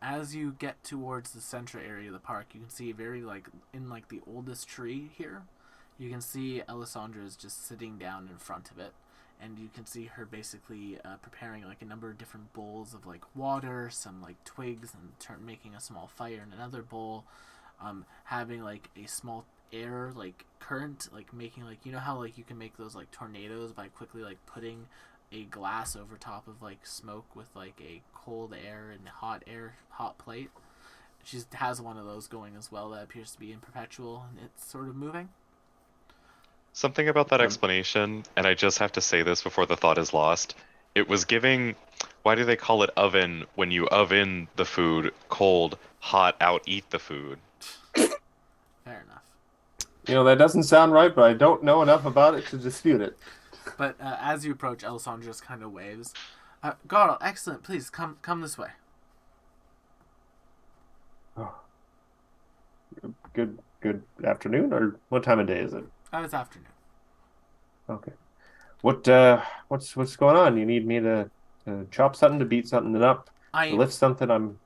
As you get towards the center area of the park, you can see very, in the oldest tree here, you can see Elisandra is just sitting down in front of it, and you can see her basically preparing, a number of different bowls of, water, some, twigs, and making a small fire in another bowl, having, a small air, current, making, you know how, you can make those, tornadoes by quickly, putting a glass over top of smoke with a cold air and hot plate. She has one of those going as well that appears to be in perpetual, and it's sort of moving. Something about that explanation, and I just have to say this before the thought is lost. It was giving, why do they call it oven when you oven the food cold, hot, out, eat the food? Fair enough. That doesn't sound right, but I don't know enough about it to dispute it. But as you approach, Elisandra just kind of waves. Garl, excellent. Please come this way. Oh. Good afternoon, or what time of day is it? It's afternoon. Okay. What's going on? You need me to chop something, to beat something up, to lift something?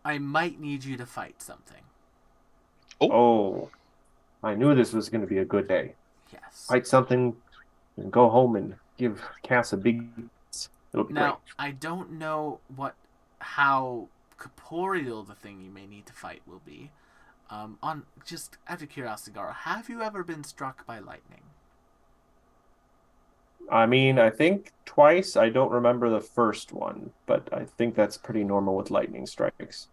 I might need you to fight something. Oh, I knew this was going to be a good day. Yes. Fight something, and go home and give Cass a big... Now, great. I don't know how corporeal the thing you may need to fight will be. Just out of curiosity, Garl, have you ever been struck by lightning? I mean, I think twice. I don't remember the first one, but I think that's pretty normal with lightning strikes.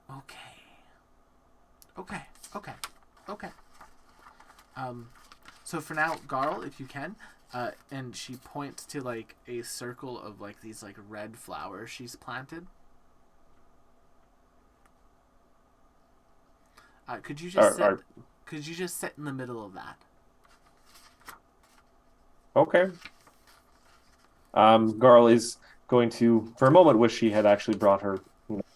Okay. So for now, Garl, if you can, and she points to a circle of these red flowers she's planted. Could you just sit in the middle of that? Okay. Garl is going to, for a moment, wish she had actually brought her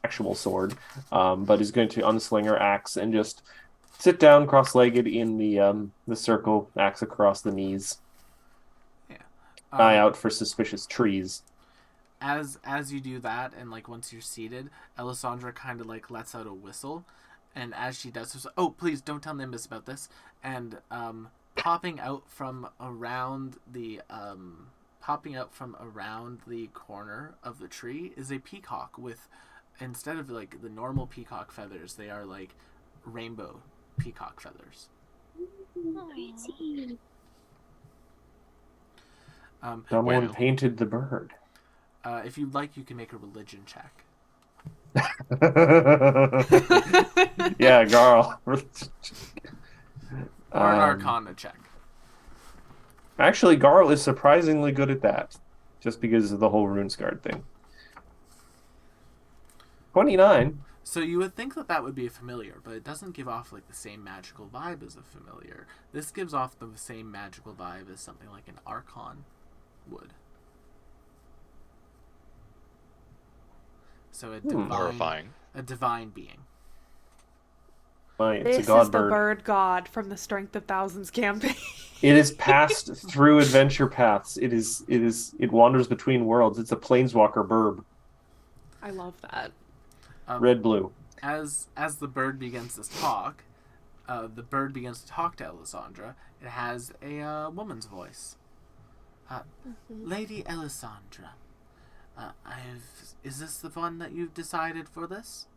actual sword, but is going to unsling her axe and just sit down cross-legged in the circle, axe across the knees. Yeah. Eye out for suspicious trees. As you do that, and once you're seated, Elisandra kind of lets out a whistle, and as she does so, oh, please don't tell Nimbus about this. And popping out from around the corner of the tree is a peacock with, instead of the normal peacock feathers, they are rainbow peacock feathers. Someone painted the bird. If you'd like, you can make a religion check. Yeah, Garl. Or an Arcana check. Actually, Garl is surprisingly good at that, just because of the whole RuneScarred thing. 29. So you would think that would be a familiar, but it doesn't give off the same magical vibe as a familiar. This gives off the same magical vibe as something like an Archon would. So a divine being. It's This a god is the bird. bird god from the Strength of Thousands campaign. It is passed through adventure paths. It wanders between worlds. It's a planeswalker burb. I love that. Red blue. As the bird begins to talk, to Elisandra. It has a woman's voice. Lady Elisandra, is this the one that you've decided for this?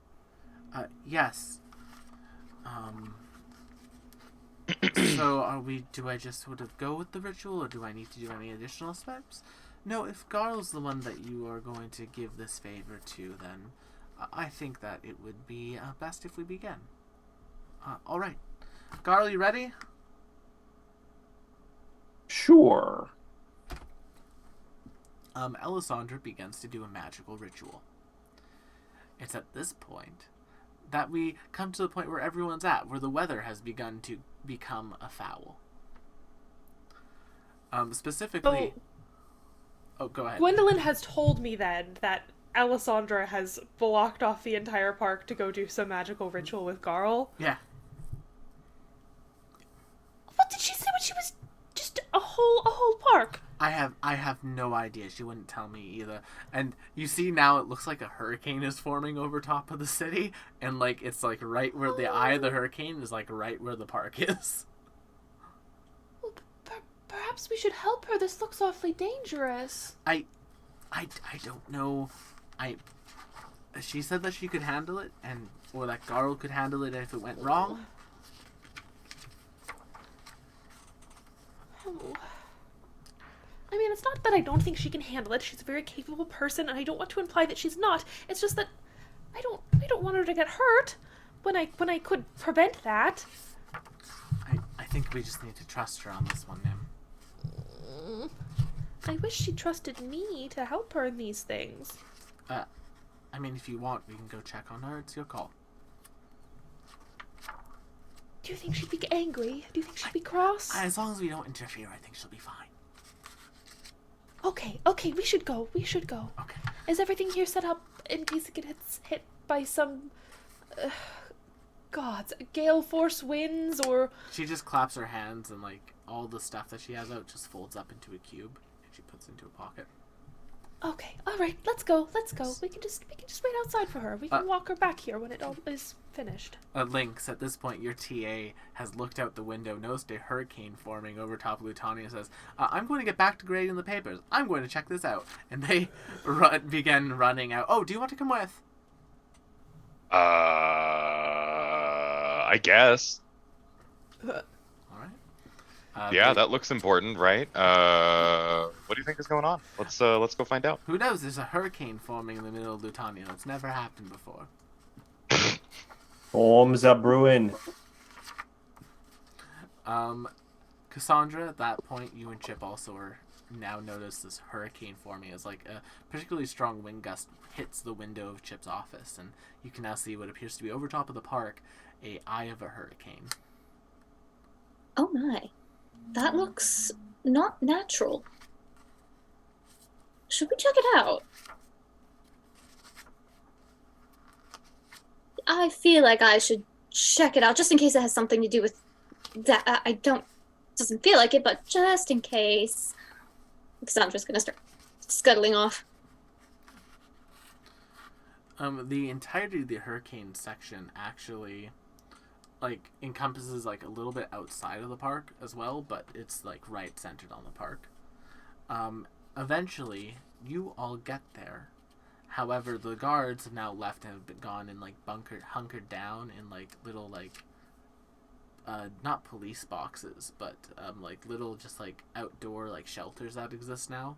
Yes. So do I just sort of go with the ritual, or do I need to do any additional steps? No, if Garl's the one that you are going to give this favor to, then I think that it would be best if we begin. Alright. Garl, you ready? Sure. Elisandra begins to do a magical ritual. It's at this point that we come to the point where everyone's at, where the weather has begun to become afoul. Specifically... Oh, go ahead. Gwendolyn has told me then that Alessandra has blocked off the entire park to go do some magical ritual with Garl. Yeah. What did she say when she was just a whole park? I have no idea. She wouldn't tell me either. And you see now it looks like a hurricane is forming over top of the city, and like it's like right where the eye of the hurricane is, like right where the park is. Well, perhaps we should help her. This looks awfully dangerous. I don't know. She said that she could handle it, or that Garl could handle it if it went wrong. Oh. I mean, it's not that I don't think she can handle it. She's a very capable person, and I don't want to imply that she's not. It's just that I don't want her to get hurt when I could prevent that. I think we just need to trust her on this one, Nim. I wish she trusted me to help her in these things. I mean, if you want, we can go check on her. It's your call. Do you think she'd be angry? Do you think she'd be cross? As long as we don't interfere, I think she'll be fine. Okay, we should go. Okay. Is everything here set up in case it gets hit by some, gods, gale force winds or... She just claps her hands, and like all the stuff that she has out just folds up into a cube, and she puts into a pocket. Okay, alright, let's go. We can just wait outside for her. We can walk her back here when it all is finished. Lynx, at this point, your TA has looked out the window, noticed a hurricane forming over top of Lutania, and says, I'm going to get back to grading the papers. I'm going to check this out. And they begin running out. Oh, do you want to come with? I guess. Alright. Yeah, that looks important, right? What do you think is going on? Let's go find out. Who knows? There's a hurricane forming in the middle of Lutania. That's never happened before. Storms are brewing. Cassandra, at that point, you and Chip also are now notice this hurricane forming as like a particularly strong wind gust hits the window of Chip's office, and you can now see what appears to be over top of the park, a eye of a hurricane. Oh my. That looks not natural. Should we check it out? I feel like I should check it out just in case it has something to do with that. Doesn't feel like it, but just in case. Because I'm just gonna start scuttling off. The entirety of the hurricane section actually like encompasses like a little bit outside of the park as well, but it's like right centered on the park. Eventually you all get there. However, the guards have now left and have been gone and like hunkered down in like little like not police boxes, but like little just like outdoor like shelters that exist now.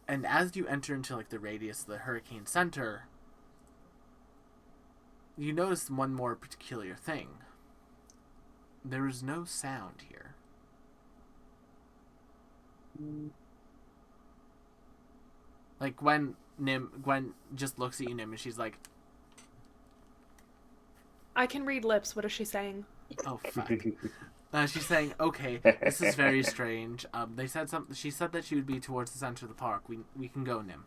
And as you enter into like the radius of the hurricane center, you notice one more peculiar thing. There is no sound here. Like Gwen just looks at you, Nim, and she's like, I can read lips. What is she saying? "Oh fuck." She's saying, "Okay, this is very strange." They said something. She said that she would be towards the center of the park. We can go, Nim.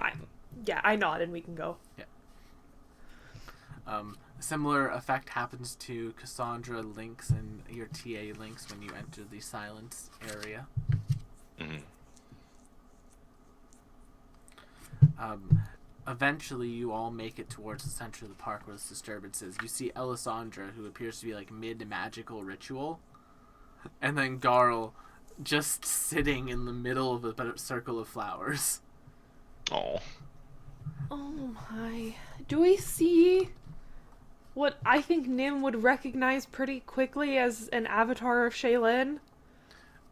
I nod and we can go. Yeah. Similar effect happens to Cassandra, Lynx, and your TA Lynx when you enter the silence area. Mm-hmm. Eventually, you all make it towards the center of the park where this disturbance is. You see Elisandra, who appears to be like mid-magical ritual, and then Garl just sitting in the middle of a circle of flowers. Oh. Oh my. Do we see what I think Nim would recognize pretty quickly as an avatar of Shaylin?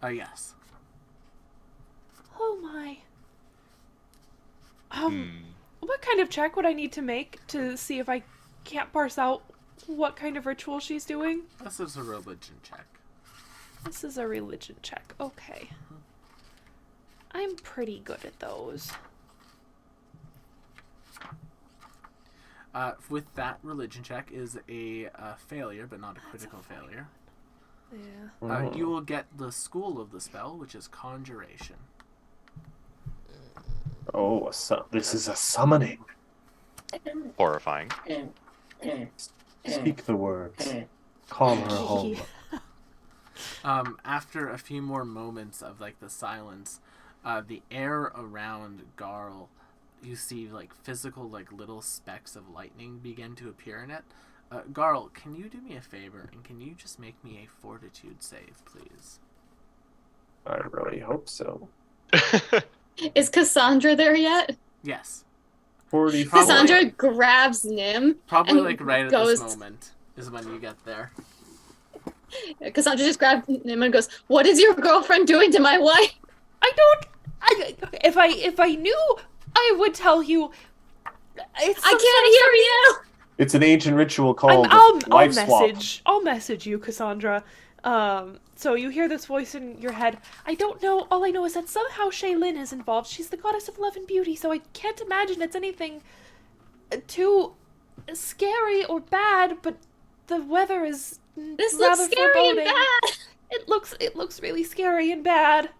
Yes. Oh my. What kind of check would I need to make to see if I can't parse out what kind of ritual she's doing? This is a religion check. This is a religion check. Okay. I'm pretty good at those. With that, religion check is a failure, but not a critical failure. Yeah. You will get the school of the spell, which is conjuration. Oh, this is a summoning. Horrifying. Speak the words. Calm her home. After a few more moments of like the silence, the air around Garl, you see like physical like little specks of lightning begin to appear in it. Garl, can you do me a favor and can you just make me a fortitude save, please? I really hope so. Is Cassandra there yet? Yes. 40. Probably. Cassandra grabs Nim. Probably and like right at goes, this moment is when you get there. Cassandra just grabs Nim and goes, "What is your girlfriend doing to my wife?" If I knew, I would tell you. I can't hear you. It's an ancient ritual called I'll wife swap. I'll message you, Cassandra. So you hear this voice in your head. I don't know. All I know is that somehow Shaylin is involved. She's the goddess of love and beauty, so I can't imagine it's anything too scary or bad. But the weather is This rather looks scary and foreboding. bad. It looks really scary and bad.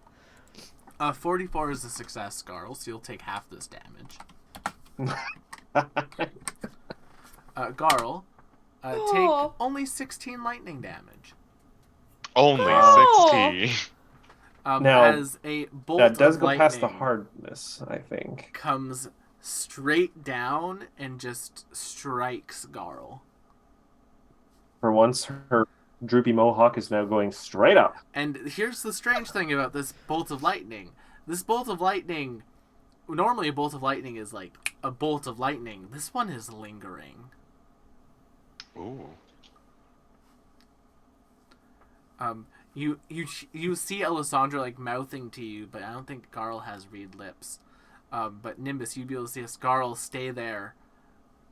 44 is a success, Garl, so you'll take half this damage. Garl, take only 16 lightning damage. Only Oh. 60. Now, as a bolt That does of go past the lightning hardness, I think. comes straight down and just strikes Garl. For once, her droopy mohawk is now going straight up. And here's the strange thing about this bolt of lightning. This bolt of lightning, normally a bolt of lightning is like a bolt of lightning. This one is lingering. Ooh. You see Alessandra like mouthing to you, but I don't think Garl has reed lips. But Nimbus, you'd be able to see Garl stay there,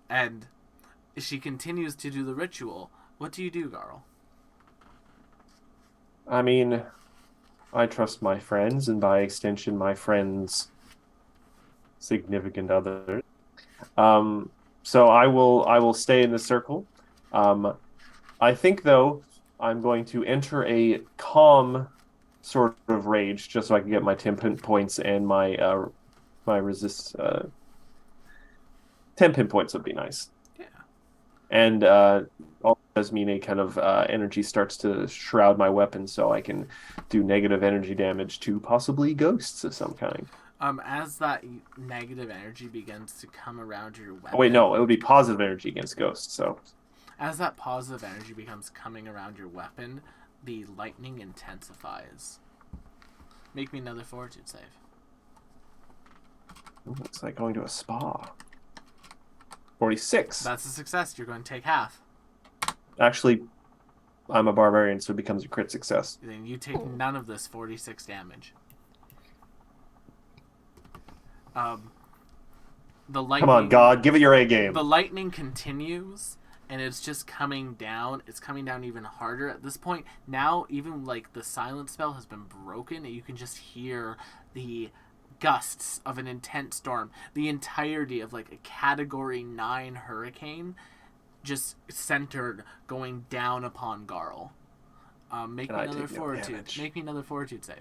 and she continues to do the ritual. What do you do, Garl? I mean, I trust my friends, and by extension, my friends' significant other. So I will stay in the circle. I think though I'm going to enter a calm sort of rage just so I can get my temp points and my my resist. 10 pin points would be nice. Yeah. And all does mean a kind of energy starts to shroud my weapon, so I can do negative energy damage to possibly ghosts of some kind. As that negative energy begins to come around your weapon. Oh, wait, no, it would be positive energy against ghosts. So As that positive energy becomes coming around your weapon, the lightning intensifies. Make me another fortitude save. ooh, it's like going to a spa. 46. That's a success. You're going to take half. Actually, I'm a barbarian, so it becomes a crit success. Then you take none of this 46 damage. The lightning. Come on, God, give it your A game. The lightning continues, and it's just coming down. It's coming down even harder at this point. Now, even like the silent spell has been broken, and you can just hear the gusts of an intense storm. The entirety of like a Category 9 hurricane, just centered going down upon Garl. Make me And I another take no fortitude. damage. Make me another fortitude save.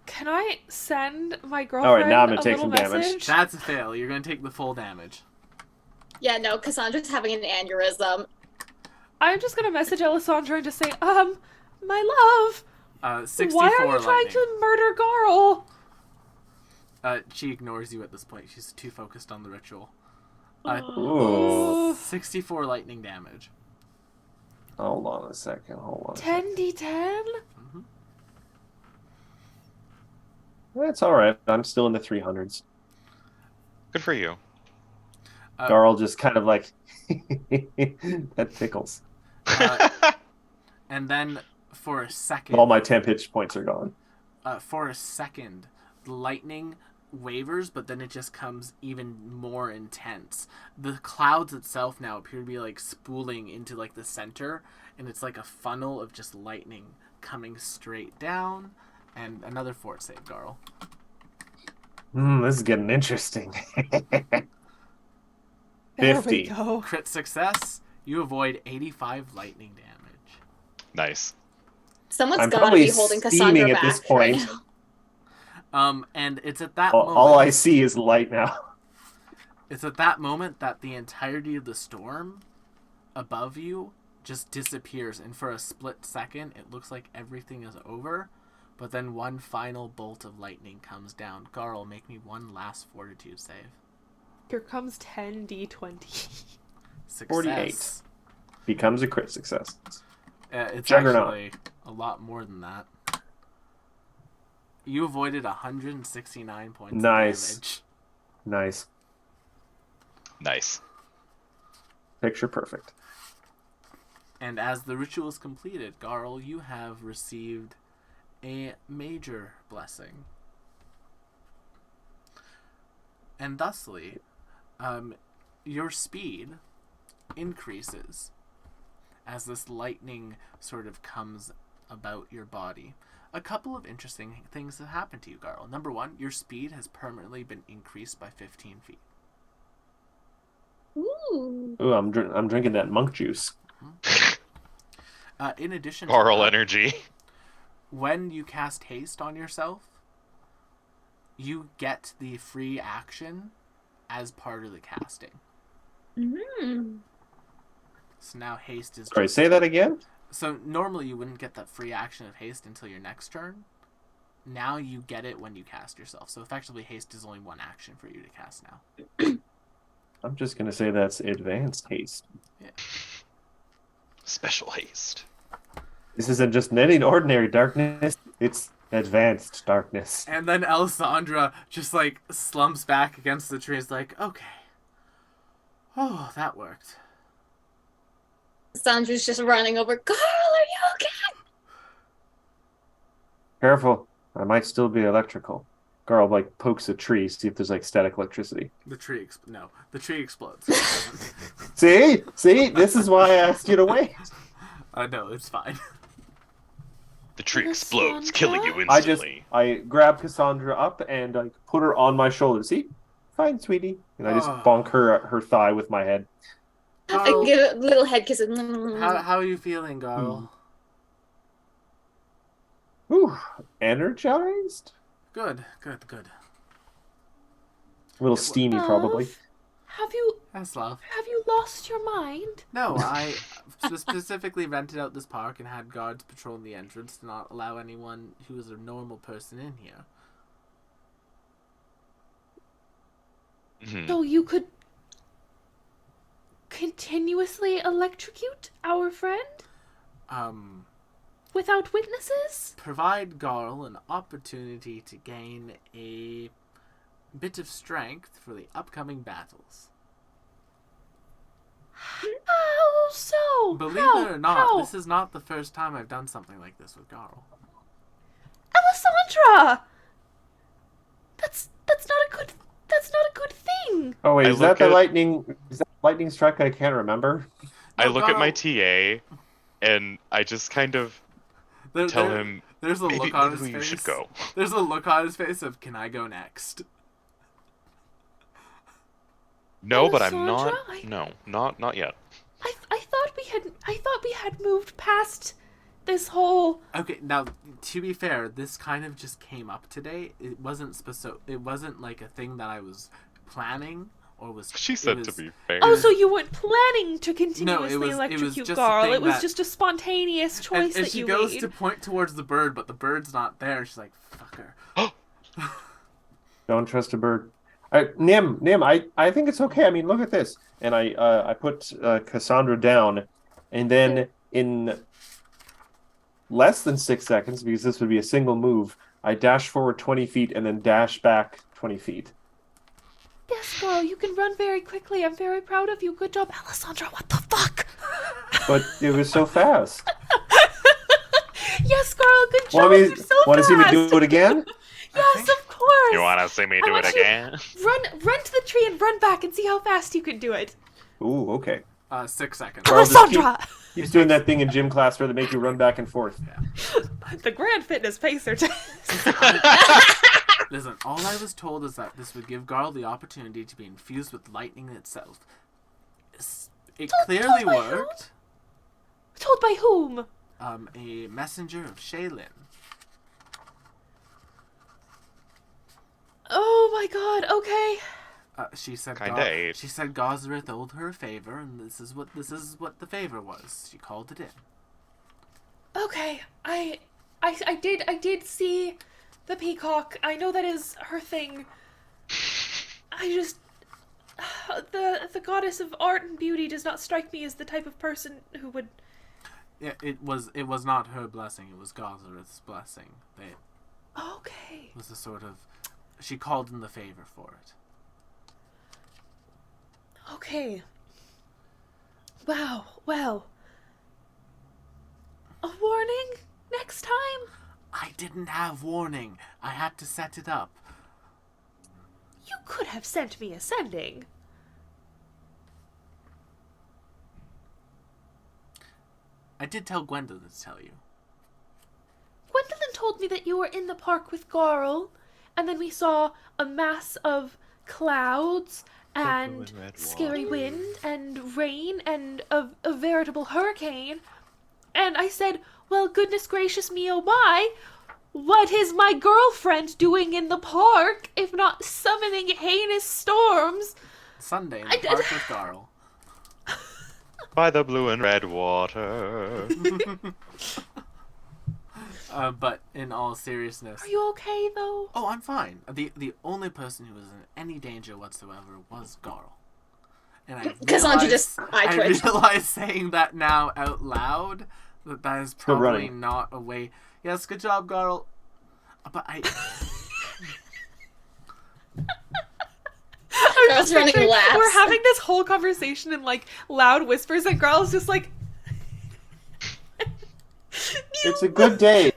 Can I send my girlfriend now I'm gonna a take little some damage. message? That's a fail. You're going to take the full damage. Yeah, no, Cassandra's having an aneurysm. I'm just gonna message Alessandra and just say, my love, 64 why are you lightning. trying to murder Garl? She ignores you at this point. She's too focused on the ritual. Ooh. 64 lightning damage. Hold on a second. Hold on. 10d10? Mhm. That's all right. I'm still in the 300s. Good for you. Garl just kind of like that tickles. And then for a second, All my temp hit points are gone. the lightning wavers, but then it just comes even more intense. The clouds itself now appear to be like spooling into like the center, and it's like a funnel of just lightning coming straight down. And another fort save, Garl. This is getting interesting. There 50. we go. Crit success. You avoid 85 lightning damage. Nice. Someone's I'm got to probably be holding steaming Cassandra at this back right point. now. And it's at that All I moment. see is light now. It's at that moment that the entirety of the storm above you just disappears, and for a split second, it looks like everything is over. But then one final bolt of lightning comes down. Garl, make me one last fortitude save. Here comes 10d20. Success. 48. Becomes a crit success. It's Juggernaut. actually a lot more than that. You avoided 169 points Nice. of damage. Nice. Nice. Picture perfect. And as the ritual is completed, Garl, you have received a major blessing. And thusly, your speed increases as this lightning sort of comes about your body. A couple of interesting things have happened to you, Garl. Number one, your speed has permanently been increased by 15 feet. Ooh. Ooh, I'm drinking that monk juice. In addition to Oral that, energy. when you cast haste on yourself, you get the free action as part of the casting. Mm. So now haste is Sorry, say that again? So normally you wouldn't get that free action of haste until your next turn. Now you get it when you cast yourself. So effectively haste is only one action for you to cast now. I'm just going to say that's advanced haste. Special haste. This isn't just any ordinary darkness. It's advanced darkness. And then Alessandra just like slumps back against the tree. Is like, okay. Oh, that worked. Cassandra's just running over. Carl, are you okay? Careful. I might still be electrical. Girl like pokes a tree, see if there's like static electricity. The tree the tree explodes. See? This is why I asked you to wait. No, it's fine. The tree Cassandra? explodes, killing you instantly. I grab Cassandra up and I put her on my shoulder. See? Fine, sweetie. And I just bonk her thigh with my head. I give a little head kiss. How are you feeling, Garl? Ooh, energized? Good. A little steamy, probably. Have you That's love. lost your mind? No, I specifically rented out this park and had guards patrolling the entrance to not allow anyone who is a normal person in here. Mhm. So you could continuously electrocute our friend without witnesses? Provide Garl an opportunity to gain a bit of strength for the upcoming battles. How so? Believe How? it or not, How? this is not the first time I've done something like this with Garl. Alessandra! That's not a good thing. Oh wait, I is that look the at- lightning strike? I can't remember. I No, look at my Garl, TA, and I just kind of tell him, There's a maybe, look on maybe his you face. should go. There's a look on his face of, can I go next? No, but I'm Alessandra, not. No, not yet. I thought we had moved past this whole. Okay, now to be fair, this kind of just came up today. It wasn't it wasn't like a thing that I was planning or was. She it said was- to be fair. Oh, so you weren't planning to continuously it was electrocute just a Garl. thing It was that- just a spontaneous choice and that she you goes made. to point towards the bird, but the bird's not there. She's like, "Fucker." Don't trust a bird. Nim, I think it's okay. I mean, look at this. And I put Cassandra down, and then In less than 6 seconds, because this would be a single move, I dash forward 20 feet and then dash back 20 feet. Yes, girl, you can run very quickly. I'm very proud of you. Good job, Alessandra. What the fuck? But it was so fast. Yes, girl, good job. You're so Want to see me fast. do it again? Yes, of course. You wanna see me I do want it you- again? Run to the tree and run back and see how fast you can do it. Ooh, okay. 6 seconds. Carl, just Alessandra! He's doing that thing in gym class where they make you run back and forth. The Grand Fitness Pacer test. Listen, all I was told is that this would give Garl the opportunity to be infused with lightning itself. It clearly told by who? worked. Told by whom? A messenger of Shaylin. Oh my god, okay. She said Kinda ate. She said Gosrith owed her a favor, and this is what the favor was. She called it in. Okay, I did see the peacock. I know that is her thing. I just the goddess of art and beauty does not strike me as the type of person who would. Yeah, it was not her blessing. It was Gosrith's blessing. It Okay. was a sort of. She called in the favor for it. Okay. Wow. Well. A warning next time? I didn't have warning. I had to set it up. You could have sent me a sending. I did tell Gwendolyn to tell you. Gwendolyn told me that you were in the park with Garl, and then we saw a mass of clouds and scary wind and rain and a veritable hurricane. And I said, well, goodness gracious me, oh my, what is my girlfriend doing in the park if not summoning heinous storms? Sunday in I the did- park with Garl. By the blue and red water. But in all seriousness, Are you okay, though? oh, I'm fine. The only person who was in any danger whatsoever was Garl. And I Cassandra realized- just eye twitched. I realize saying that now out loud that is Still probably running. not a way. Yes, good job, Garl. But I I was running picturing laps. We're having this whole conversation in like loud whispers, and Garl's just like. It's a good day.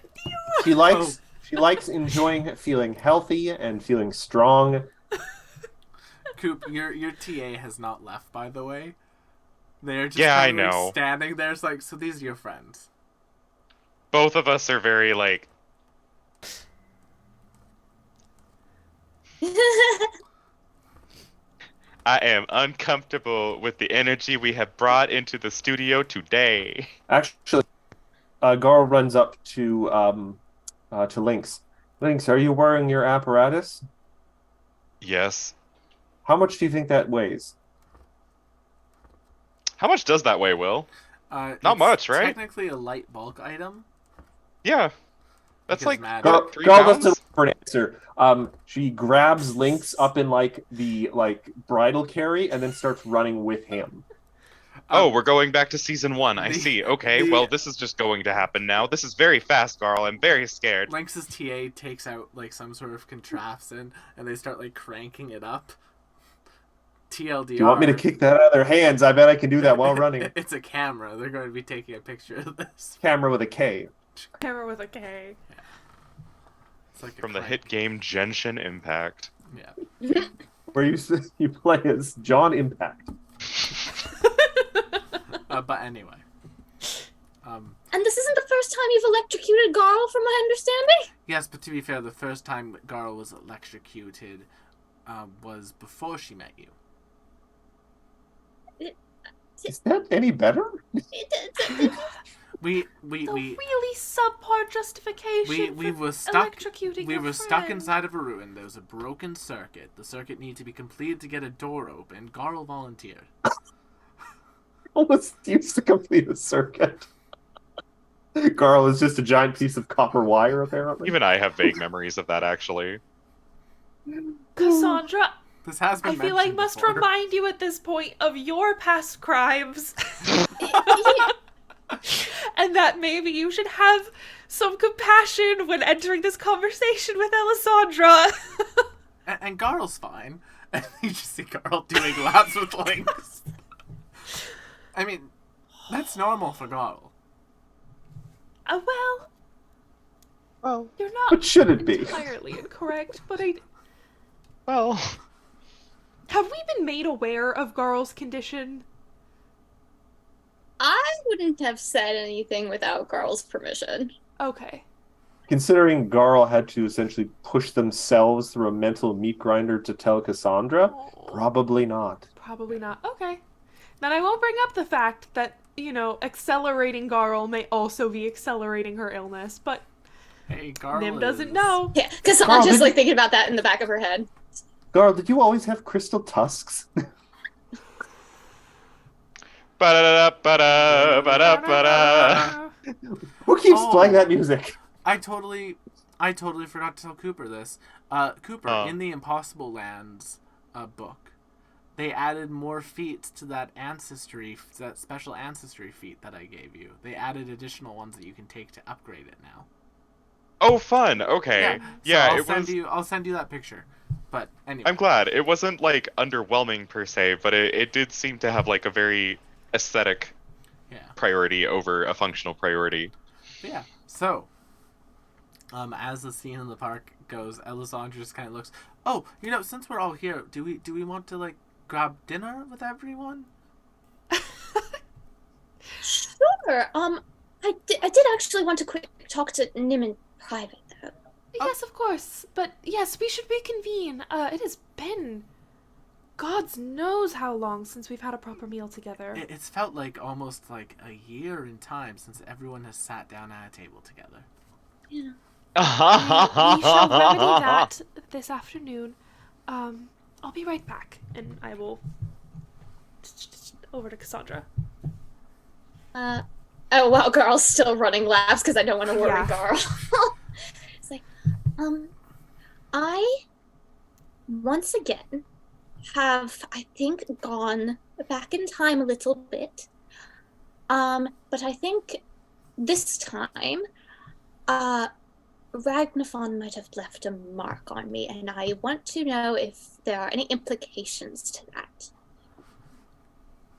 She likes enjoying feeling healthy and feeling strong. Coop, your TA has not left, by the way. They're just Yeah, I kind of, like, know. standing there. It's like, so these are your friends. Both of us are very like. I am uncomfortable with the energy we have brought into the studio today. Actually, Garl runs up to Lynx. Lynx, are you wearing your apparatus? Yes. How much do you think that weighs? How much does that weigh, Will? Not Not much, right? Technically a light bulk item. Yeah. That's Because like Matt- Garl, what, 3 Garl pounds? doesn't look for an answer. She grabs Lynx up in like the bridle carry and then starts running with him. Oh, we're going back to season 1. I the- see. Okay, the- well, this is just going to happen now. This is very fast, Garl. I'm very scared. Lynx's TA takes out like some sort of contraption and they start like cranking it up. TLDR. Do you want me to kick that out of their hands? I bet I can do that while running. It's a camera. They're going to be taking a picture of this. Camera with a K. Camera with a K. It's like a From the crank. hit game Genshin Impact. Yeah. Where you play as John Impact. But anyway. And this isn't the first time you've electrocuted Garl, from my understanding? Yes, but to be fair, the first time that Garl was electrocuted was before she met you. Is that any better? We Really subpar justification we for were stuck. electrocuting We your were stuck friend. inside of a ruin. There was a broken circuit. The circuit needed to be completed to get a door open. Garl volunteered. Almost used to complete a circuit. Garl is just a giant piece of copper wire, apparently. Even I have vague memories of that, actually. Cassandra, This has been I feel I mentioned must before. remind you at this point of your past crimes. And that maybe you should have some compassion when entering this conversation with Alessandra. And Garl's fine. And you just see Garl doing laps with Lynx. I mean, that's normal for Garl. Well, Well, you're not What should it be? entirely incorrect, but well. have we been made aware of Garl's condition? I wouldn't have said anything without Garl's permission. Okay. Considering Garl had to essentially push themselves through a mental meat grinder to tell Cassandra, probably not. Probably not. Okay. Then I won't bring up the fact that, accelerating Garl may also be accelerating her illness, but Hey, Garl Nim is... doesn't know. Yeah, Cassandra's Garl, just did like thinking about that in the back of her head. Garl, did you always have crystal tusks? Ba-da-da-da-ba-da, ba-da-ba-da. Who keeps Oh. playing that music? I totally forgot to tell Cooper this. Cooper, Oh. in the Impossible Lands book, they added more feats to that special ancestry feat that I gave you. They added additional ones that you can take to upgrade it now. Oh, fun. Okay. Yeah, so it was. I'll send you that picture. But anyway, I'm glad. It wasn't like underwhelming per se, but it did seem to have like a very aesthetic yeah. priority over a functional priority. But yeah. So, as the scene in the park goes, Elisandra just kind of looks. Oh, since we're all here, do we want to like grab dinner with everyone? Sure. I did actually want to quick talk to Nim in private, though. Yes, of course. But yes, we should reconvene. It has been God's knows how long since we've had a proper meal together. It's felt like almost like a year in time since everyone has sat down at a table together. Yeah. We shall remedy that this afternoon. I'll be right back, and I will over to Cassandra. Oh wow, Garl's still running laps because I don't want to worry Yeah. Garl. It's like, I once again have, I think, gone back in time a little bit. But I think this time, Ragnafon might have left a mark on me, and I want to know if there are any implications to that.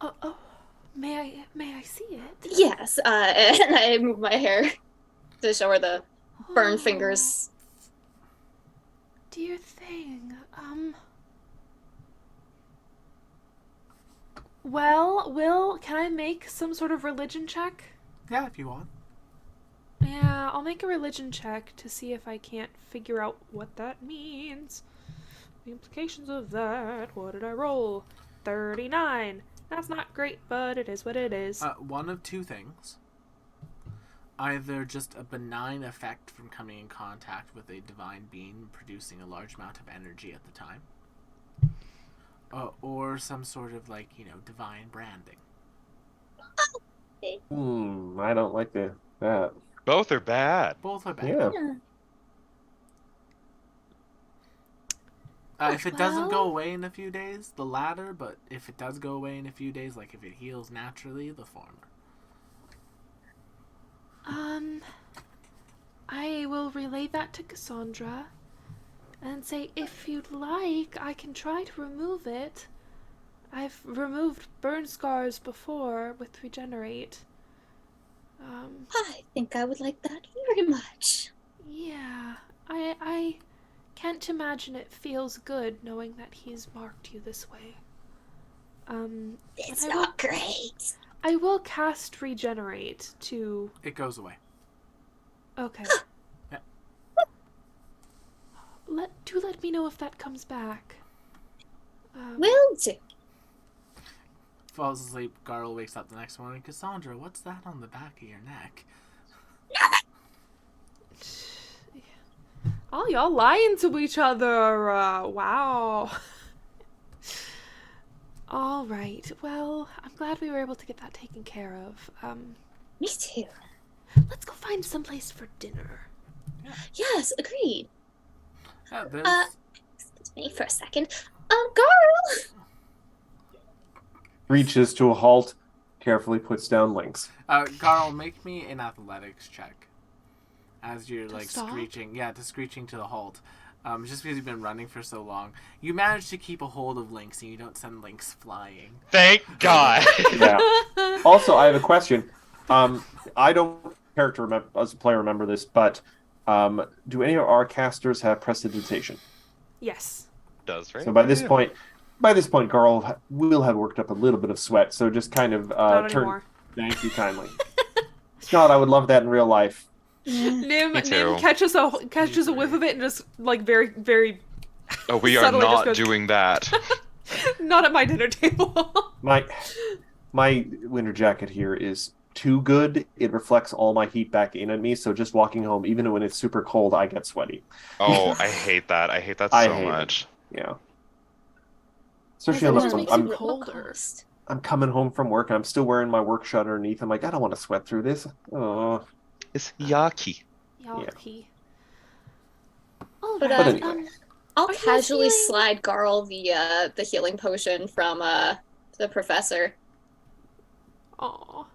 Oh, may I see it? Yes, and I move my hair to show her the burned Oh, fingers. Dear thing. Well, Will, can I make some sort of religion check? Yeah, if you want. Yeah, I'll make a religion check to see if I can't figure out what that means. The implications of that. What did I roll? 39. That's not great, but it is what it is. One of two things. Either just a benign effect from coming in contact with a divine being producing a large amount of energy at the time. Or some sort of, divine branding. I don't like that. Both are bad. Both are bad. Yeah. If it doesn't go Well- away in a few days, the latter, but if it does go away in a few days, like if it heals naturally, the former. I will relay that to Cassandra and say if you'd like, I can try to remove it. I've removed burn scars before with Regenerate. I think I would like that very much. Yeah, I can't imagine it feels good knowing that he's marked you this way. It's I not great. I will cast Regenerate to... It goes away. Okay. Yeah. Let me know if that comes back. Will do. Falls asleep. Garl wakes up the next morning. Cassandra, what's that on the back of your neck? All y'all lying to each other. Wow. All right. Well, I'm glad we were able to get that taken care of. Me too. Let's go find someplace for dinner. Yes, agreed. Yeah, there's... Excuse me for a second. Garl! Reaches to a halt, carefully puts down Lynx. Carl, make me an athletics check. As you're To like stop? screeching, to screeching to the halt. Just because you've been running for so long, you manage to keep a hold of Lynx, and you don't send Lynx flying. Thank God. Yeah. Also, I have a question. I don't as a player remember this, but do any of our casters have prestidigitation? Yes. Does, right? So by this point, Garl will have worked up a little bit of sweat. So just kind of Not turn. anymore. Thank you kindly. Scott, I would love that in real life. Nim Me too. catches a whiff of it and just like very, very Oh, we are Subtly just not goes- doing that. not at my dinner table. My winter jacket here is too good. It reflects all my heat back in at me. So just walking home, even when it's super cold, I get sweaty. Oh, I hate that. I hate that I so hate it. much. Yeah. Especially It on just the, makes I'm, you colder. I'm coming home from work and I'm still wearing my work shirt underneath. I'm like, I don't want to sweat through this. Oh. It's yucky. Yucky. But, But uh, anyway. I'll Are you casually feeling- slide Garl the healing potion from the professor. Aw.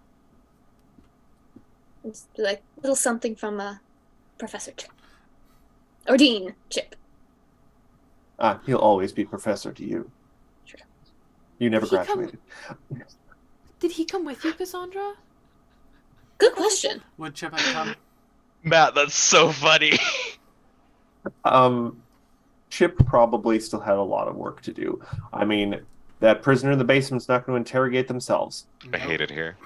Just be like, little something from Professor Chip. Or Dean Chip. He'll always be professor to you. Sure. You never He come- graduated. Did he come with you, Cassandra? Good question. Would Chip have come? Matt, that's so funny. Chip probably still had a lot of work to do. I mean, that prisoner in the basement's not going to interrogate themselves. I hate it here.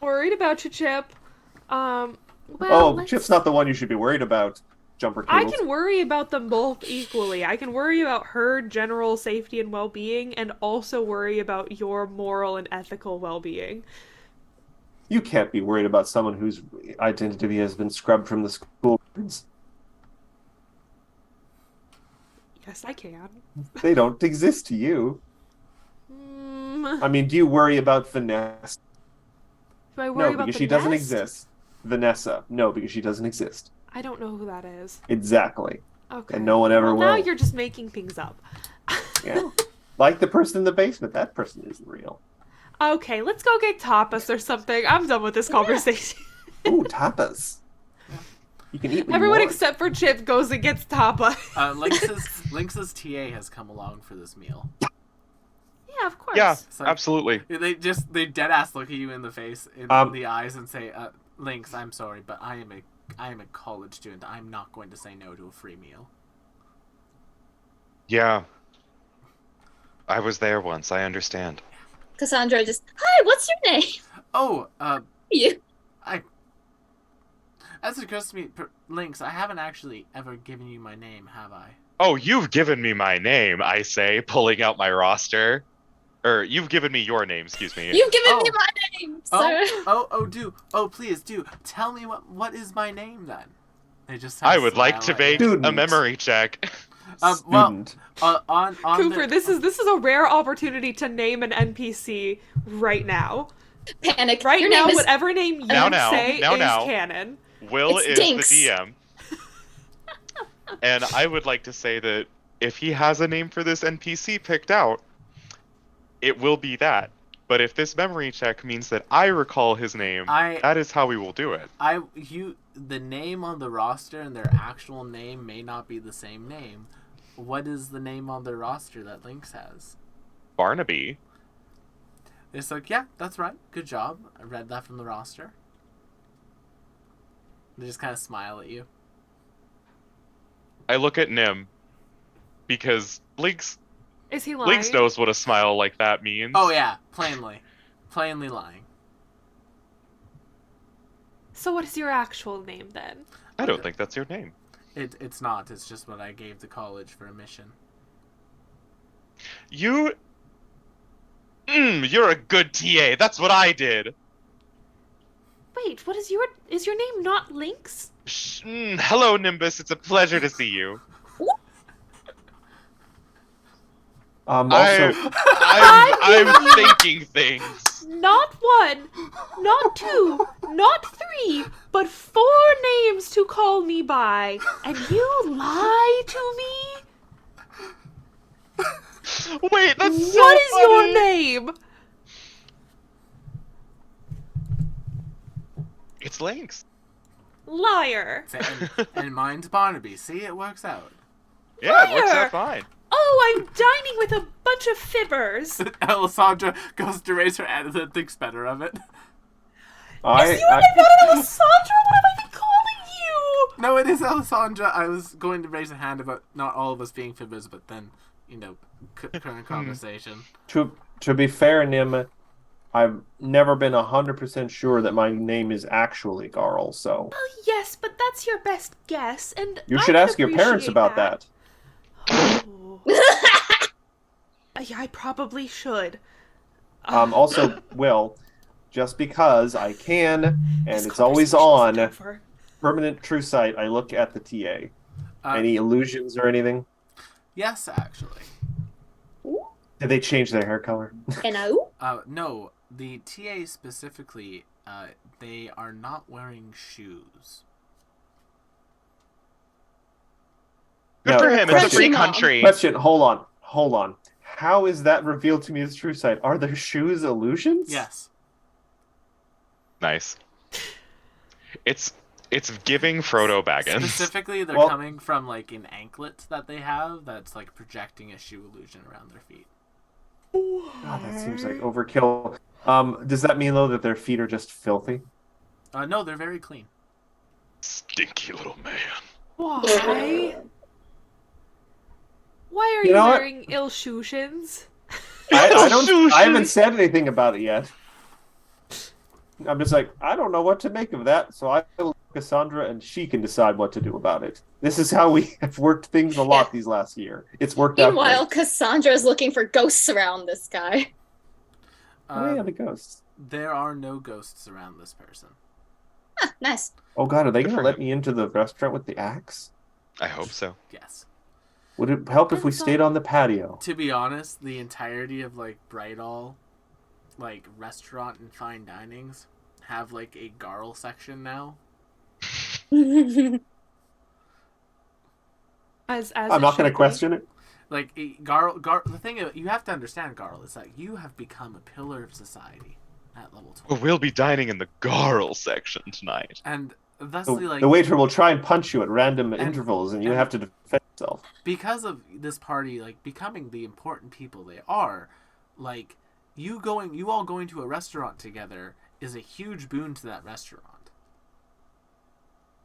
Worried about you, Chip. Well, let's- Chip's not the one you should be worried about. Jumper I cables. can worry about them both equally. I can worry about her general safety and well-being, and also worry about your moral and ethical well-being. You can't be worried about someone whose identity has been scrubbed from the school records. Yes, I can. They don't exist to you. Mm, I mean, do you worry about Vanessa? do I worry No, about because the she doesn't nest? exist. Vanessa. No, because she doesn't exist. I don't know who that is. Exactly. Okay. And no one ever well, now will. you're just making things up. Yeah. Like the person in the basement. That person isn't real. Okay, let's go get tapas or something. I'm done with this conversation. Ooh, tapas. You can eat what Everyone you want. except for Chip goes and gets tapa. Lynx's TA has come along for this meal. Yeah, of course. Yeah, It's like- absolutely. They dead ass look at you in the face, in the eyes, and say, "Lynx, I'm sorry, but I am a college student. I'm not going to say no to a free meal." Yeah. I was there once. I understand. Cassandra just, hi, what's your name? Oh, You. as it occurs to me, Lynx, I haven't actually ever given you my name, have I? Oh, you've given me my name, I say, pulling out my roster. Or, you've given me your name, excuse me. You've given Oh. me my name, sir. Please do. Tell me what is my name then? They just I would like to smile at make you. a Student. memory check. Well, Student. on Cooper, the, this is a rare opportunity to name an NPC right now. Panic. Right your now, name is whatever name you Now, say now, is now. canon. Will It's is Dinks. the DM. And I would like to say that if he has a name for this NPC picked out, it will be that. But if this memory check means that I recall his name, that is how we will do it. the name on the roster and their actual name may not be the same name. What is the name on the roster that Lynx has? Barnaby. It's like, yeah, that's right. Good job. I read that from the roster. They just kind of smile at you. I look at Nim because Lynx Is he lying? Lynx knows what a smile like that means. Oh yeah, plainly lying. So what is your actual name then? I don't think that's your name. It's not. It's just what I gave the college for a mission. You're a good TA. That's what I did. Wait, what is your name not Lynx? Hello, Nimbus. It's a pleasure to see you. Also, I'm thinking things. Not one, not two, not three, but 4 names to call me by, and you lie to me? Wait, that's so What is your funny. name? It's Lynx. Liar. And mine's Barnaby. See, it works out. Yeah, it works Liar! out fine. Oh, I'm dining with a bunch of fibbers. Alessandra goes to raise her hand and thinks better of it. Is you and I thought Alessandra? What have I been calling you? No, it is Alessandra. I was going to raise a hand about not all of us being fibbers, but then, current conversation. To be fair, Nim, I've never been 100% sure that my name is actually Garl, so Well, yes, but that's your best guess, and you I should can ask your parents appreciate about that. Oh. Yeah, I probably should. Also, Will, just because I can, and This it's always conversation's on over. permanent true sight, I look at the TA. Uh, Any illusions or anything? Yes, actually. Did they change their hair color? No, the TA specifically, they are not wearing shoes. Good No, for him. It's a free Question, Mom. country. Question, hold on. How is that revealed to me as true sight? Are their shoes illusions? Yes. Nice. It's giving Frodo Baggins. Specifically, they're Well- coming from, like, an anklet that they have that's, like, projecting a shoe illusion around their feet. God, that seems like overkill. Does that mean, though, that their feet are just filthy? No, they're very clean. Stinky little man. Why? Why are You you, know what? wearing ill shoeshins? I haven't said anything about it yet. I'm just like, I don't know what to make of that, so I will look at Cassandra and she can decide what to do about it. This is how we have worked things a lot these last year. It's worked out. Meanwhile, great. Cassandra is looking for ghosts around this guy. Oh yeah, the ghosts. There are no ghosts around this person. Ah, nice. Oh god, are they Good gonna for let him. me into the restaurant with the axe? I hope so. Yes. Would it help if we Depends stayed on the patio? To be honest, the entirety of, like, Brightall, like, restaurant and fine dinings have, like, a Garl section now. As I'm not going to question it. Like, Garl, the thing you have to understand, Garl, is that you have become a pillar of society at level 12. Well, we'll be dining in the Garl section tonight. And thusly, like, The waiter will try and punch you at random intervals, and you and- have to defend yourself. because of this party, like, becoming the important people they are, like, you all going to a restaurant together is a huge boon to that restaurant.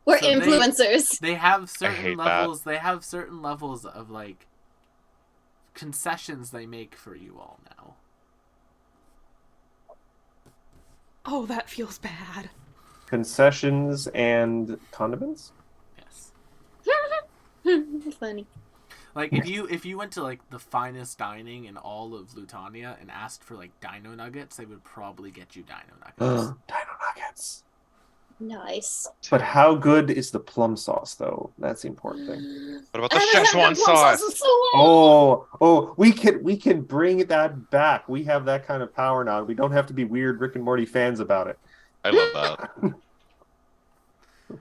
We're So they- influencers. They have hate certain that. levels. They have certain levels of, like, concessions they make for you all now. Oh, that feels bad. Concessions and condiments? Yes. Funny. Like, if you went to, like, the finest dining in all of Lutania and asked for, like, dino nuggets, they would probably get you dino nuggets. Dino nuggets. Nice. But how good is the plum sauce, though? That's the important thing. What about the I haven't had Szechuan that plum sauce? in so long. Oh, we can bring that back. We have that kind of power now. We don't have to be weird Rick and Morty fans about it. I love that.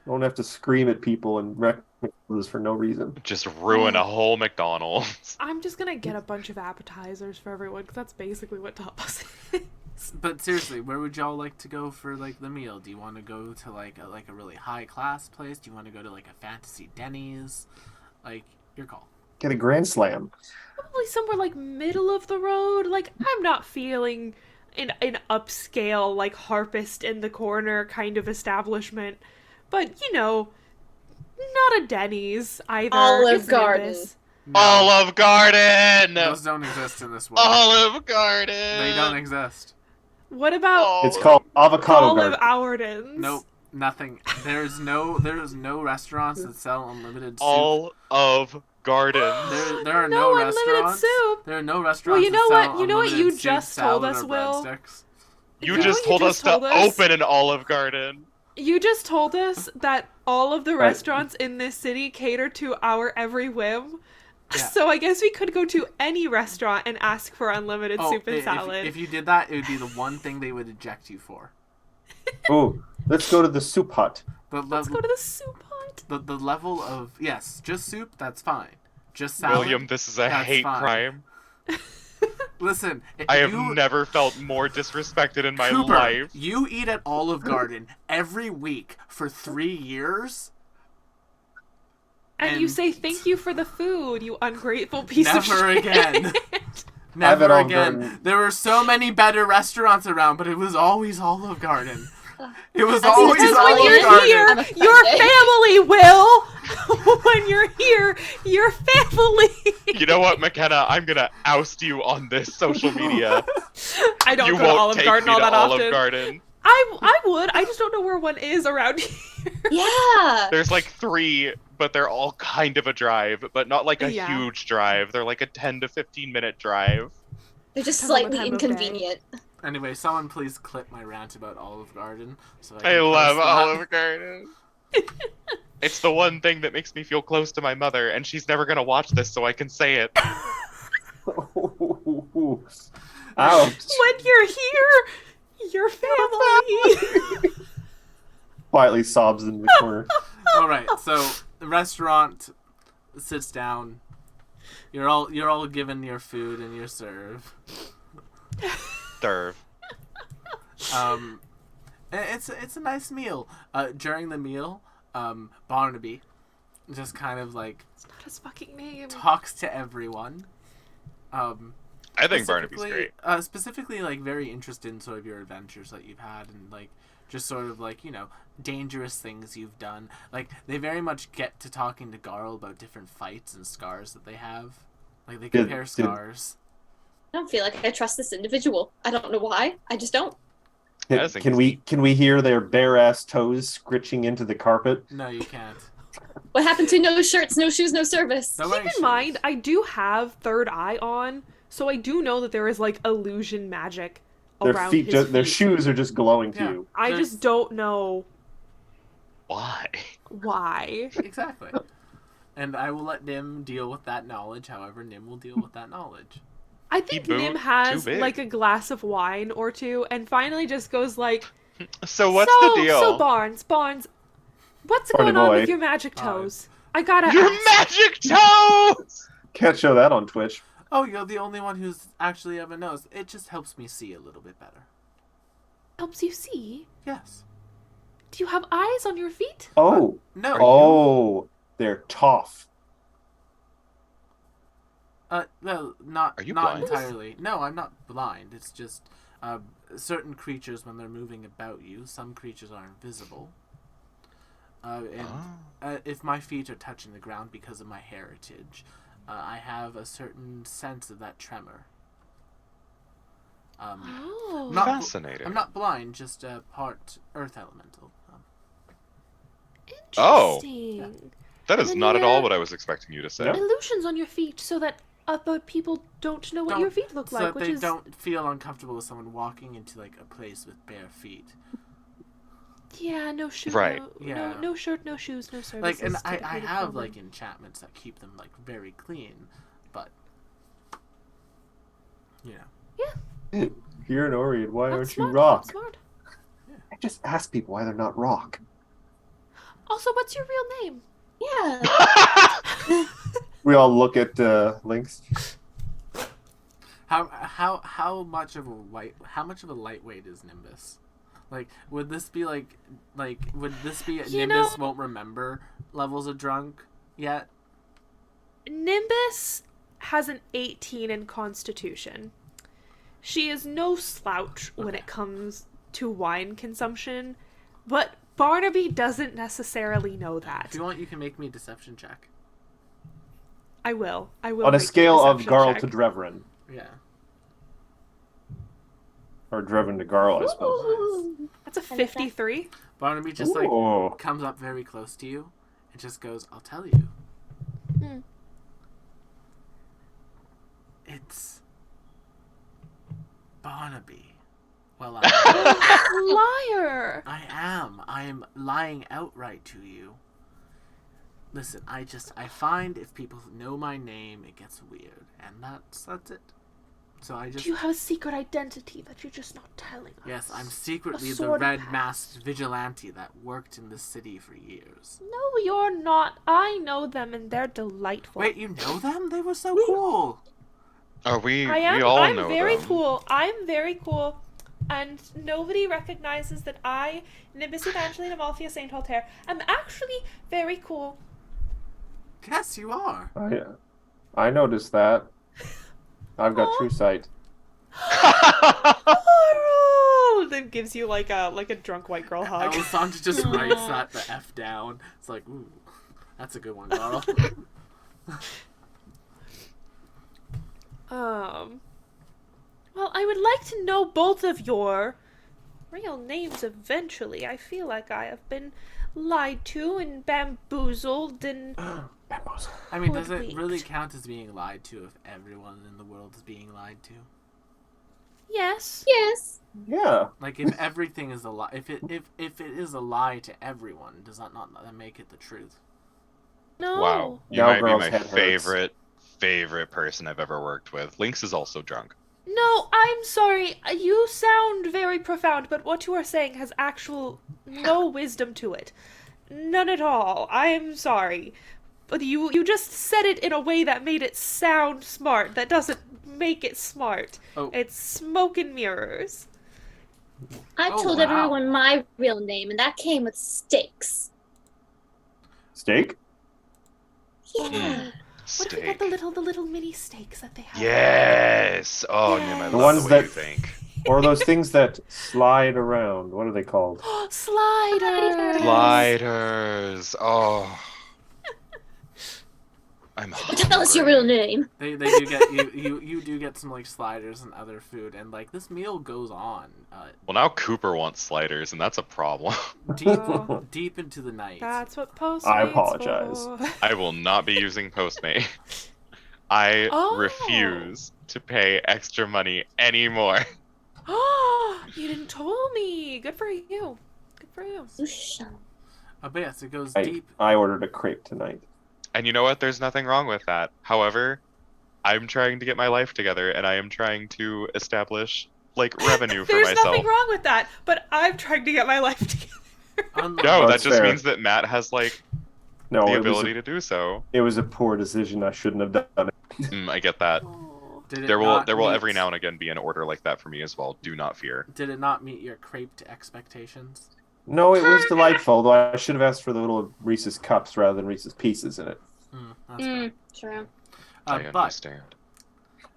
Don't have to scream at people and wreck this for no reason. Just ruin a whole McDonald's. I'm just gonna get a bunch of appetizers for everyone, because that's basically what tapas is. But seriously, where would y'all like to go for, like, the meal? Do you want to go to, like a really high class place? Do you want to go to, like, a fantasy Denny's? Like, your call. Get a grand slam. Probably somewhere like middle of the road. Like, I'm not feeling an upscale, like, harpist in the corner kind of establishment. But, not a Denny's either. Olive It's Garden. Nimbus. No, Olive Garden! those don't exist in this world. Olive Garden! They don't exist. What about Oh. It's called avocado Olive garden. Outons? Nope. Nothing. There's no restaurants that sell unlimited soup. Olive Garden. There are No no unlimited restaurants. soup. There are no restaurants. Well, you know that sell what? You know what you unlimited soup, just told salad, us, or Will? breadsticks. You know just what you told us just told to us? open an Olive Garden. You just told us that all of the Right. restaurants in this city cater to our every whim. Yeah. So I guess we could go to any restaurant and ask for unlimited soup and salad. If you did that, it would be the one thing they would eject you for. Oh, let's go to the soup hut. The Let's level, go to the soup hut. the level of yes, just soup. That's fine. Just salad. William, this is a That's hate fine. crime. Listen, I have you, never felt more disrespected in my Cooper, life. you eat at Olive Garden every week for 3 years. And you And say thank you for the food, you ungrateful piece of Never shit. again. I've Never at Olive again. Garden. There were so many better restaurants around, but it was always Olive Garden. It was That's always Because when Olive you're Garden. here, I'm your offended. family will. When you're here, your family. You know what, McKenna? I'm gonna oust you on this social media. I don't You go to won't Olive take Garden me all to that Olive often. Garden. I would. I just don't know where one is around here. Yeah. There's like 3, but they're all kind of a drive, but not like a Yeah. huge drive. They're like a 10 to 15 minute drive. They're just Depends on the slightly time of day. inconvenient. Anyway, someone please clip my rant about Olive Garden. So I I can love post that. Olive Garden. It's the one thing that makes me feel close to my mother, and she's never gonna watch this, so I can say it. Ouch. When you're here, your family. Quietly sobs in the corner. All right, so the restaurant sits down. You're all given your food and your serve. Derv. It's a nice meal. During the meal, Barnaby just kind of like It's not his fucking name. talks to everyone. I think Barnaby's Specifically- great. Specifically, like, very interested in sort of your adventures that you've had and, like, just sort of, like, you know, dangerous things you've done. Like, they very much get to talking to Garl about different fights and scars that they have. Like, they compare scars. I don't feel like I trust this individual. I don't know why. I just don't. I just think Can we hear their bare ass toes scritching into the carpet? No, you can't. What happened to no shirts, no shoes, no service? They're Keep wearing in shoes. mind, I do have third eye on, so I do know that there is like illusion magic Their around feet, his their feet. shoes are just glowing to Yeah. you. I There's- just don't know Why? why. Exactly. And I will let Nim deal with that knowledge, however Nim will deal with that knowledge. I think boot Nim has too big. like a glass of wine or two, and finally just goes like, So what's so, the deal? So Barnes, what's Barney going on boy. with your magic toes? I gotta Your ask. magic toes! Can't show that on Twitch. Oh, you're the only one who's actually ever knows. It just helps me see a little bit better. Helps you see. Yes. Do you have eyes on your feet? Oh, No. oh, they're tough. Well, not Are you not blind? entirely. No, I'm not blind. It's just certain creatures when they're moving about you. Some creatures are invisible. And if my feet are touching the ground because of my heritage, I have a certain sense of that tremor. Oh. Not- Fascinating. I'm not blind, just part earth elemental. Interesting. That And is then not you at all wear what I was expecting you to say. Yep. Illusions on your feet so that other people don't know what Don't- your feet look So like, that which they is don't feel uncomfortable with someone walking into like a place with bare feet. yeah, no shoes, Right. no shirt, no shoes, no services. Like, and I typically the have clothing. like enchantments that keep them like very clean, but you know. You're an Orion. Why That's aren't smart, you rock? that's smart. I just ask people why they're not rock. Also, what's your real name? Yeah. We all look at links. How much of a lightweight is Nimbus? Like, would this be would this be You Nimbus know- won't remember levels of drunk yet? Nimbus has an 18 in Constitution. She is no slouch when it comes to wine consumption, but Barnaby doesn't necessarily know If that. you want, you can make me a deception check. I will. On a make you scale of deception Garl check. to Drevrin. Yeah. Or Drevrin to Garl, I suppose. Ooh. That's a 53. Barnaby just Ooh. comes up very close to you and just goes, "I'll tell you." Hmm. It's Barnaby. Well, Liar! I am. I am lying outright to you. Listen, I find if people know my name, it gets weird, and that's it. So I just Do you have a secret identity that you're just not telling us? yes, I'm secretly A the sword red pass. masked vigilante that worked in this city for years. No, you're not. I know them and they're delightful. Wait, you know them? They were so cool. Oh, we I'm all know very them. cool. I'm very cool. And nobody recognizes that I, Nimbus Evangeline Amalthea Saint Altair, am actually very cool. Yes, you are. I noticed that. I've got Aw. true sight. Harold! And gives you like a drunk white girl hug. Alessandra just writes that the F down. It's like, ooh, that's a good one, Garl. Well, I would like to know both of your real names eventually. I feel like I have been lied to and bamboozled and Bamboozle. I mean, does it Hoodwinked. really count as being lied to if everyone in the world is being lied to? yes. Yes. Yeah. Like, if everything is a lie, if it is a lie to everyone, does that not make it the truth? No. Wow, you Now might be girls' my head hurts. favorite person I've ever worked with. Lynx is also drunk. No, I'm sorry. You sound very profound, but what you are saying has actual no wisdom to it. None at all. I'm sorry. But you just said it in a way that made it sound smart. That doesn't make it smart. Oh. It's smoke and mirrors. I Oh, told wow. everyone my real name, and that came with stakes. Steak? Yeah. What if we got the little mini steaks that they have? Yes. Oh, Yes. Nim, I The love ones the way that- you think. Or those things that slide around. What are they called? Sliders. Sliders. Oh. I'm Tell us your real hungry. name. They do get you do get some like sliders and other food, and like this meal goes on Well, now Cooper wants sliders, and that's a problem. deep Oh. deep into the night. That's what Postmates I apologize. for. I will not be using Postmate. I Oh. refuse to pay extra money anymore. You didn't tell me. Good for you. Good for you. Oosh. But yes, it goes I, deep. I ordered a crepe tonight. And you know what? There's nothing wrong with that. However, I'm trying to get my life together, and I am trying to establish like revenue for There's myself. nothing wrong with that, but I'm trying to get my life together. Unlike, No, that That's just fair. means that Matt has like No, the it was, ability to do so. it was a poor decision. I shouldn't have done it. I get that. Oh. did it There will not meet- every now and again be an order like that for me as well. Do not fear. Did it not meet your crepe expectations? No, it was delightful, though I should have asked for the little Reese's cups rather than Reese's pieces in it. That's fair. True. I But understand.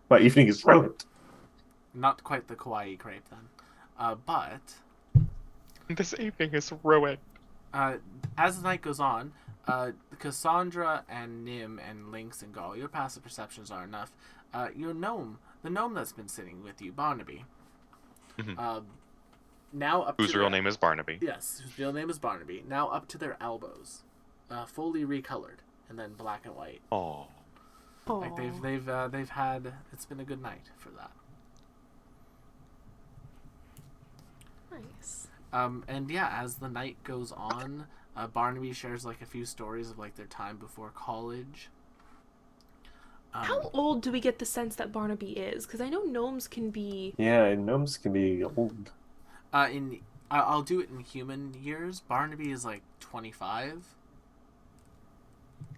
My evening is ruined. not quite the kawaii crepe then. But This evening is ruined. as the night goes on, Cassandra and Nim and Lynx and Gall, your passive perceptions are enough. Your gnome, the gnome that's been sitting with you, Barnaby. Mhm. Now up Whose to real their- name is Barnaby. Yes, whose real name is Barnaby. Now up to their elbows, fully recolored and then black and white. Oh. Like they've had. It's been a good night for that. Nice. And yeah, as the night goes on, Barnaby shares like a few stories of like their time before college. How old do we get the sense that Barnaby is? Because I know gnomes can be. Yeah, and gnomes can be old. I'll do it in human years. Barnaby is like 25.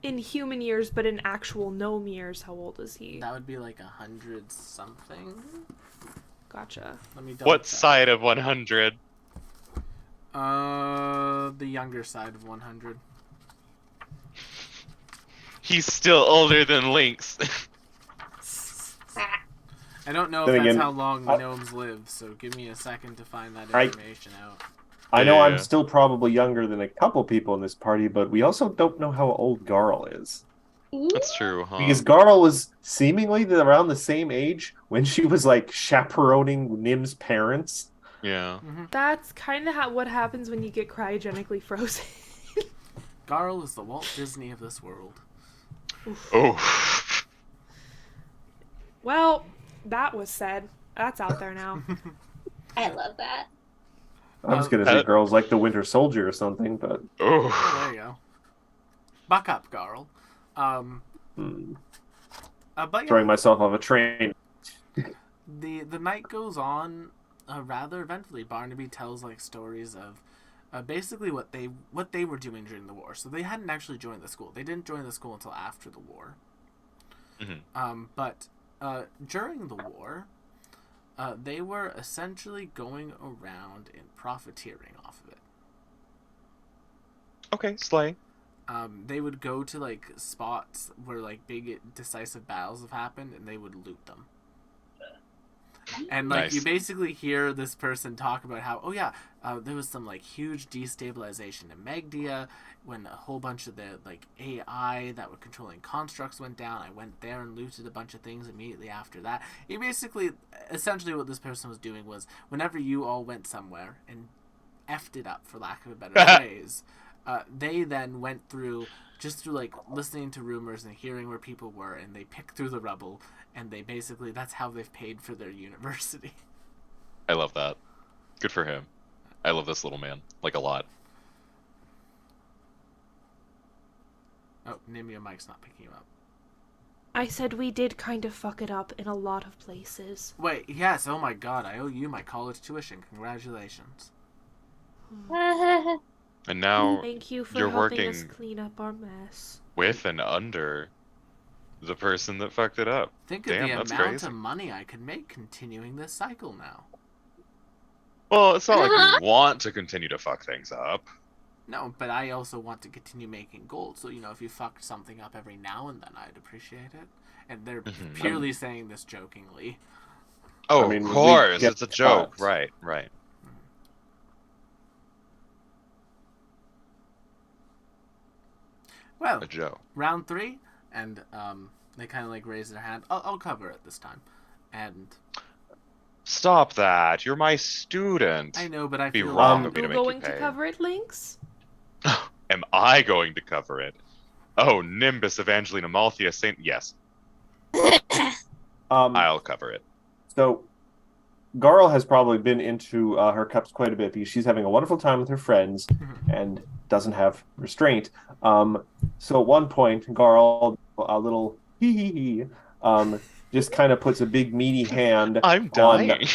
In human years, but in actual gnome years, how old is he? That would be like 100 something. Gotcha. Let me double What check. side of 100? The younger side of 100. He's still older than Lynx. I don't know if Then that's again, how long I- gnomes live, so give me a second to find that I- information out. I know Yeah. I'm still probably younger than a couple people in this party, but we also don't know how old Garl is. That's true, huh? Because Garl was seemingly around the same age when she was like chaperoning Nim's parents. Yeah. That's kind of what happens when you get cryogenically frozen. Garl is the Walt Disney of this world. Oh. Well, that was said. That's out there now. I love that. I was gonna say Garl's like the Winter Soldier or something, but Oh, Oh. there you go. Buck up, Garl. But yeah, throwing myself off a train. the night goes on rather eventfully. Barnaby tells like stories of basically what they were doing during the war. So they hadn't actually joined the school. They didn't join the school until after the war. Mhm. But during the war, they were essentially going around and profiteering off of it. Okay, slay. They would go to like spots where like big decisive battles have happened, and they would loot them. And like Nice. you basically hear this person talk about how, oh yeah, there was some like huge destabilization in Megdia when a whole bunch of the like AI that were controlling constructs went down. I went there and looted a bunch of things immediately after that. He basically, essentially, what this person was doing was whenever you all went somewhere and effed it up, for lack of a better phrase, they then went through like listening to rumors and hearing where people were, and they picked through the rubble, and they basically, that's how they've paid for their university. I love that. Good for him. I love this little man, like, a lot. Oh, Nim, your mic's not picking you up. I said we did kind of fuck it up in a lot of places. Wait, yes, oh my god, I owe you my college tuition. Congratulations. And now, Thank you for you're helping us working clean up our mess. with and under the person that fucked it up. Think Damn, of the that's amount crazy. of money I could make continuing this cycle now. Well, it's not like we want to continue to fuck things up. No, but I also want to continue making gold, so, you know, if you fucked something up every now and then, I'd appreciate it. And they're Mhm. purely saying this jokingly. Oh, I mean, of we course, get it's a joke. cut. Right, right. Well, A joke. round 3, and they kind of like raise their hand. I'll cover it this time. And Stop that. You're my student. I know, but I Be feel wrong like of me to You're make you going to pay. cover it, Lynx? Am I going to cover it? Oh, Nimbus Evangelina Malthea Saint. Yes, I'll cover it. So, Garl has probably been into her cups quite a bit because she's having a wonderful time with her friends and doesn't have restraint. So at one point, Garl, a little hee hee hee, just kind of puts a big meaty hand I'm dying.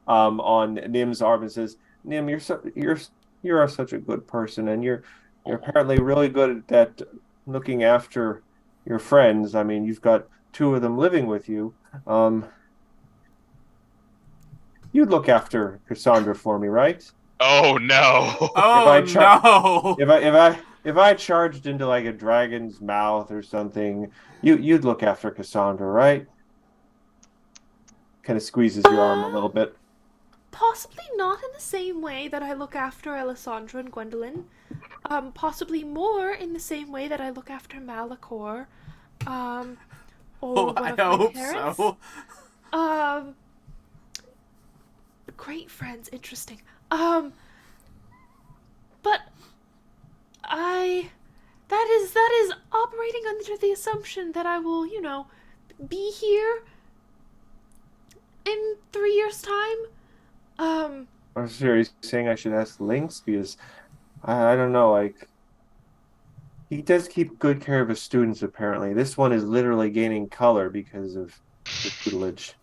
on Nim's arm and says, "Nim, you're such a good person, and you're apparently really good at looking after your friends. I mean, you've got 2 of them living with you. You'd look after Cassandra for me, right? Oh no. oh no! If I charged into like a dragon's mouth or something, you'd look after Cassandra, right?" Kind of squeezes your arm a little bit. Possibly not in the same way that I look after Alessandra and Gwendolyn. Possibly more in the same way that I look after Malachor. Or Oh, one I of my hope parents. so. Great friends, interesting. But that is operating under the assumption that I will, you know, be here in 3 years' time. I'm sure he's saying I should ask Lynx because I don't know, like he does keep good care of his students apparently. This one is literally gaining color because of the tutelage.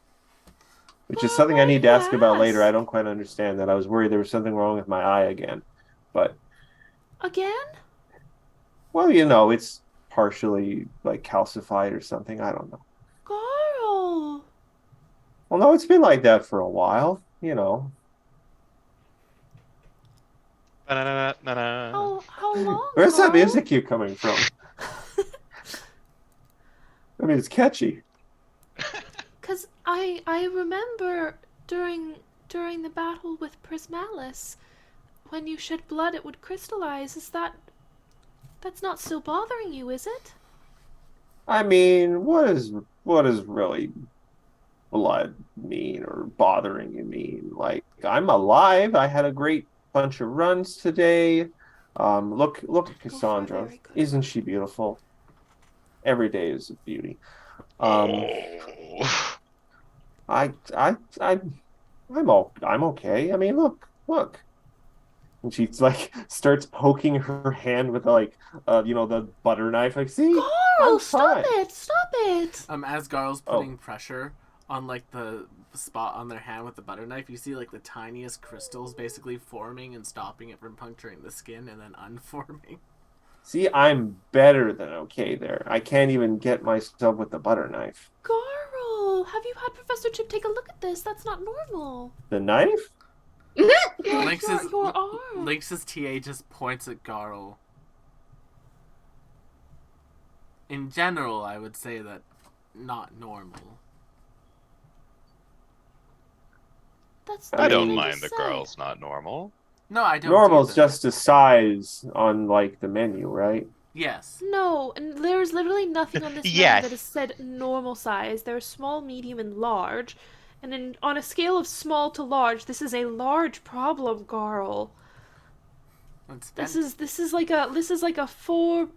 Which is Well, something I need to ask about later. yes. I don't quite understand that. I was worried there was something wrong with my eye again. But Again? well, you know, it's partially like calcified or something. I don't know. Carl! Well, no, it's been like that for a while, you know. Ba-na-na-na-na. How long? Where's that Carl? music keep coming from? I mean, it's catchy. Cause I remember during the battle with Prismalis, when you shed blood it would crystallize. That's not still bothering you, is it? I mean, what is really blood mean or bothering you mean? Like, I'm alive. I had a great bunch of runs today. Look at Cassandra. very good. Isn't she beautiful? Every day is a beauty. Oh. I'm okay. I mean, look. And she like starts poking her hand with like the butter knife. Like, see, Carl, I'm stop fine. it! Stop it! As Garl's Oh. putting pressure on like the spot on their hand with the butter knife, you see like the tiniest crystals basically forming and stopping it from puncturing the skin and then unforming. See, I'm better than okay there. I can't even get myself with the butter knife. Carl! Garl, have you had Professor Chip take a look at this? That's not normal. The knife? Your arm. Lynx's TA just points at Garl. In general, I would say that not normal. That's I don't nothing mind to the say. girl's not normal. No, I don't. Normal's either. just a size on like the menu, right? Yes. No, and there's literally nothing on this menu Yes. that is said normal size. There's small, medium, and large. And on a scale of small to large, this is a large problem, Garl. This is like a 4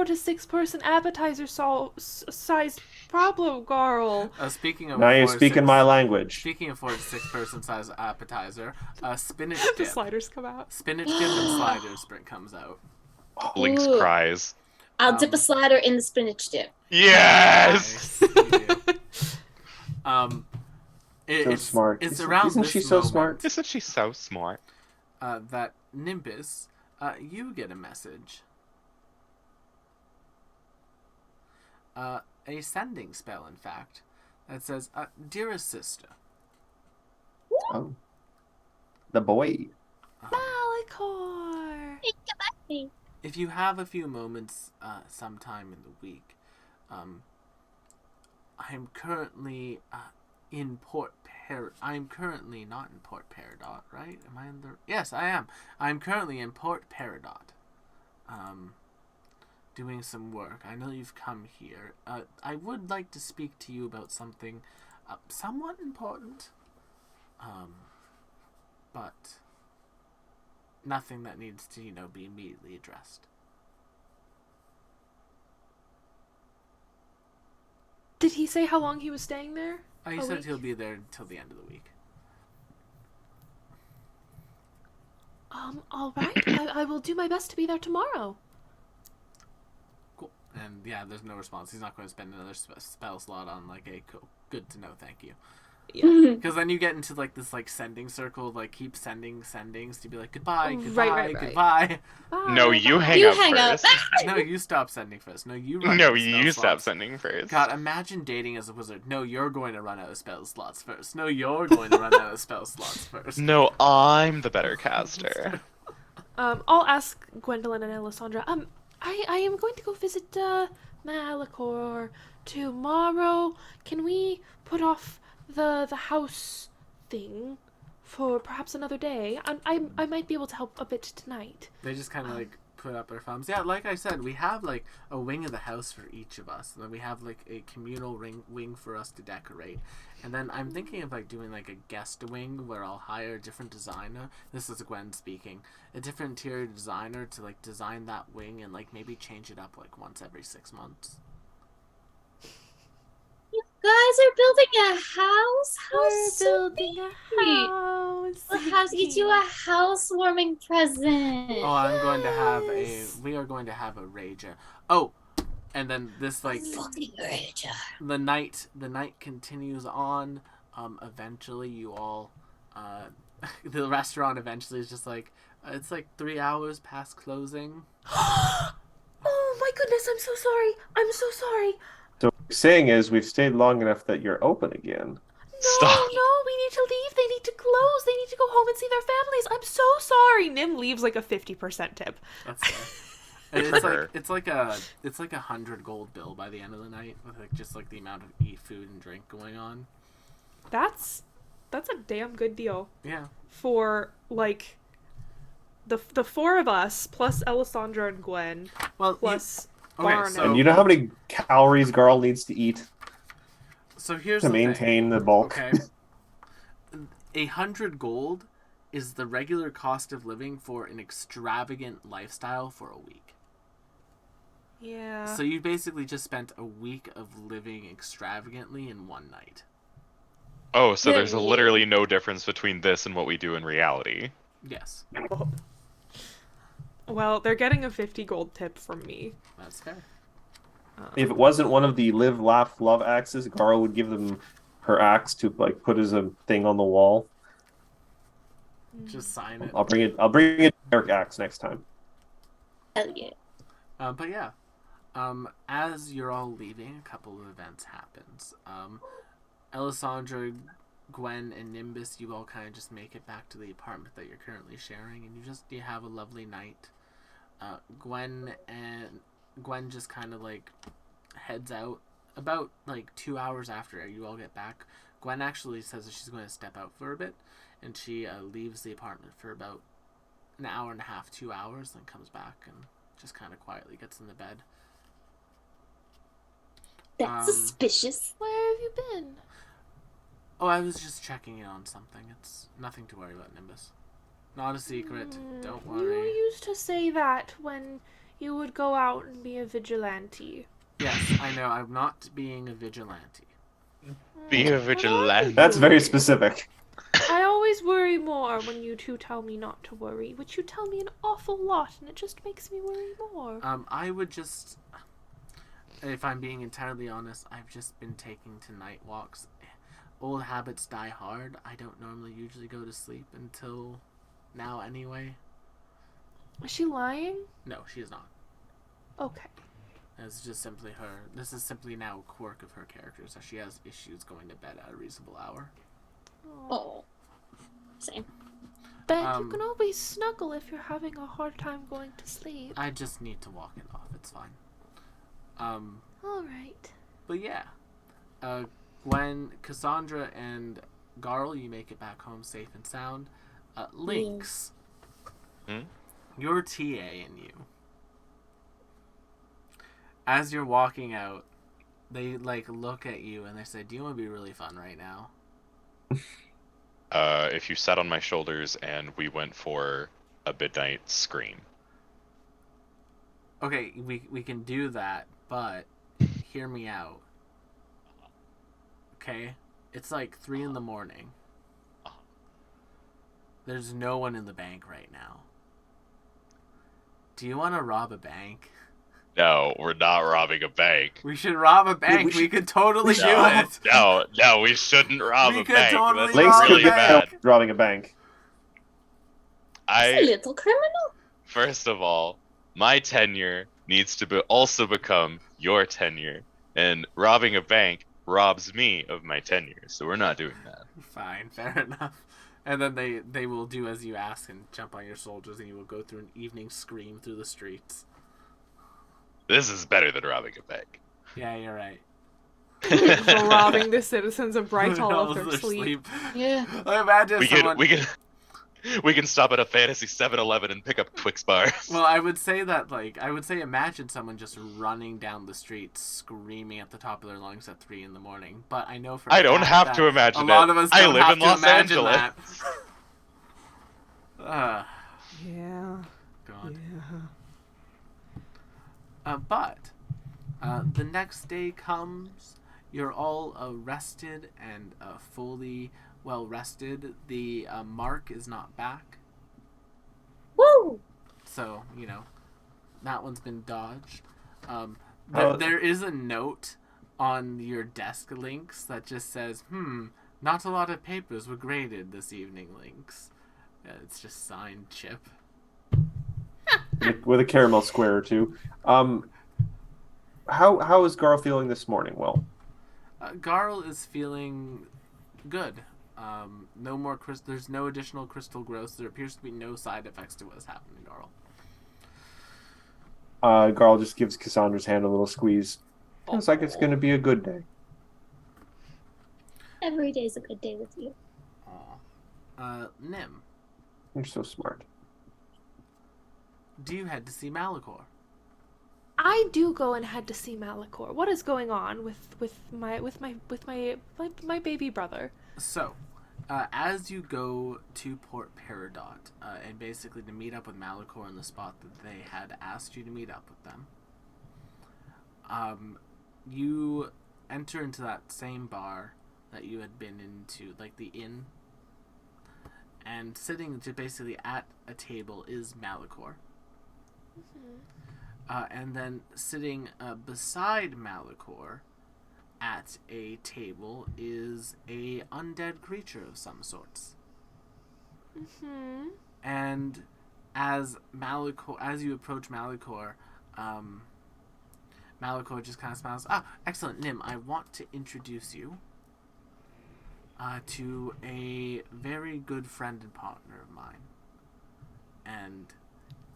to 6 person appetizer sized problem, Garl. Speaking of Now you're 4 to speaking 6 my language. Speaking of 4 to 6 person size appetizer, spinach The dip. sliders come out. Spinach dip and slider sprint comes out. Lynx Ooh. cries. I'll dip a slider in the spinach dip. Yes! Nice, you do. So smart. It's around Isn't this she so moment, smart? Isn't she so smart? That Nimbus, you get a message. A sending spell, in fact, that says, "Dearest sister." Oh. The boy. Malicor! If you have a few moments, sometime in the week, I'm currently in I'm currently not in Port Peridot, right? Am I in the? Yes, I am. I'm currently in Port Peridot, doing some work. I know you've come here. I would like to speak to you about something, somewhat important, but nothing that needs to, be immediately addressed. Did he say how long he was staying there? He A said week? he'll be there until the end of the week. All right. I will do my best to be there tomorrow. Cool. And yeah, there's no response. He's not going to spend another spell slot on like a good to know. Thank you. Yeah. Because then you get into like this like sending circle, like keep sending sendings to be like goodbye, Right, goodbye, right, right. goodbye. Bye, No, you bye. hang You up hang up. first. No, you stop sending first. No, you run No, out of spell you stop slots. sending first. God, imagine dating as a wizard. No, you're going to run out of spell slots first. No, you're going to run out of spell slots first. No, I'm the better caster. I'll ask Gwendolyn and Alessandra. I am going to go visit Malicor tomorrow. Can we put off the house thing for perhaps another day? I might be able to help a bit tonight. They just kind of like put up their thumbs. Yeah, like I said, we have like a wing of the house for each of us. And then we have like a communal wing for us to decorate. And then I'm thinking of like doing like a guest wing where I'll hire a different designer. This is Gwen speaking. A different interior designer to like design that wing and like maybe change it up like once every 6 months. You guys are building a house? How We're sweet. building a house. We'll have you do a housewarming present. Oh, I'm going to have we are going to have a rager. Oh, and then this like Fucking rager. the night continues on. Eventually you all the restaurant eventually is just like it's like 3 hours past closing. Oh my goodness, I'm so sorry. I'm so sorry. So what you're saying is we've stayed long enough that you're open again. No, Stop. no, we need to leave. They need to close. They need to go home and see their families. I'm so sorry. Nim leaves like a 50% tip. That's fair. And it's like a 100 gold bill by the end of the night with like just like the amount of food and drink going on. That's a damn good deal Yeah. for like the four of us plus Alessandra and Gwen Well, plus okay, Barnett. so- And you know how many calories Garl needs to eat so here's to the thing. maintain the bulk? Okay. 100 gold is the regular cost of living for an extravagant lifestyle for a week. Yeah. So you basically just spent a week of living extravagantly in one night. Oh, so there's Yeah. literally no difference between this and what we do in reality. Yes, Well, they're getting a 50 gold tip from me. that's fair. If it wasn't one of the live, laugh, love axes, Garl would give them her axe to like put as a thing on the wall. Just sign it. I'll bring it Eric axe next time. Hell yeah. But yeah, as you're all leaving, a couple of events happens. Alessandra, Gwen, and Nimbus, you all kind of just make it back to the apartment that you're currently sharing, and you have a lovely night. Gwen just kind of like heads out about like 2 hours after you all get back. Gwen actually says that she's going to step out for a bit, and she leaves the apartment for about an hour and a half, 2 hours, then comes back and just kind of quietly gets in the bed. That's suspicious. Where have you been? Oh, I was just checking in on something. It's nothing to worry about, Nimbus. Not a secret. Don't worry. You used to say that when you would go out and be a vigilante. Yes, I know. I'm not being a vigilante. Be a vigilante. That's very specific. I always worry more when you two tell me not to worry, which you tell me an awful lot, and it just makes me worry more. I would just... If I'm being entirely honest, I've just been taking to night walks. Old habits die hard. I don't normally usually go to sleep until now anyway. Is she lying? No, she is not. Okay. It's just simply her. This is simply now a quirk of her character, so she has issues going to bed at a reasonable hour. Oh. Same. But you can always snuggle if you're having a hard time going to sleep. I just need to walk it off. It's fine. Alright. But yeah. Gwen, Cassandra, and Garl, you make it back home safe and sound. Lynx. Your TA and you. As you're walking out, they like look at you and they say, "Do you want to be really fun right now?" If you sat on my shoulders and we went for a midnight scream. Okay, we can do that, but hear me out. Okay? It's like 3 in the morning. There's no one in the bank right now. Do you want to rob a bank? No, we're not robbing a bank. We should rob a bank. we We could totally do No, it. no, we shouldn't rob We a could bank. totally That's Lynx rob could really be bad. robbing a bank. A little criminal. First of all, my tenure needs to also become your tenure, and robbing a bank robs me of my tenure, so we're not doing that. Fine, fair enough. And then they will do as you ask and jump on your soldiers, and you will go through an evening scream through the streets. This is better than robbing a bank. Yeah, you're right. Robbing the citizens of Brighthall of their Their sleep. Yeah. I imagine someone... we can stop at a fantasy 7-Eleven and pick up Twix bars. Well, I would say imagine someone just running down the street screaming at the top of their lungs at 3 in the morning. But I know for I a don't fact have that to imagine a lot it. of us I don't live have in to Los imagine Angeles. that. Yeah. God. Yeah. But the next day comes. You're all rested and fully well rested. The mark is not back, Woo! so you know that one's been dodged. Oh. There is a note on your desk, Lynx, that just says, not a lot of papers were graded this evening, Lynx. It's just signed Chip. With a caramel square or two. How is Garl feeling this morning? Well, Garl is feeling good. No more there's no additional crystal growth. There appears to be no side effects to what's happening, Garl. Garl just gives Cassandra's hand a little squeeze. Looks like it's going to be a good day. Every day's a good day with you. Nim, You're so smart. do you head to see Malachor? I do go and head to see Malachor. What is going on with my baby brother? So, as you go to Port Peridot, and basically to meet up with Malachor in the spot that they had asked you to meet up with them, you enter into that same bar that you had been into, like the inn, and sitting basically at a table is Malachor. And then sitting beside Malachor at a table is a undead creature of some sorts. And as you approach Malachor, Malachor just kind of smiles. Ah, excellent, Nim. I want to introduce you to a very good friend and partner of mine. And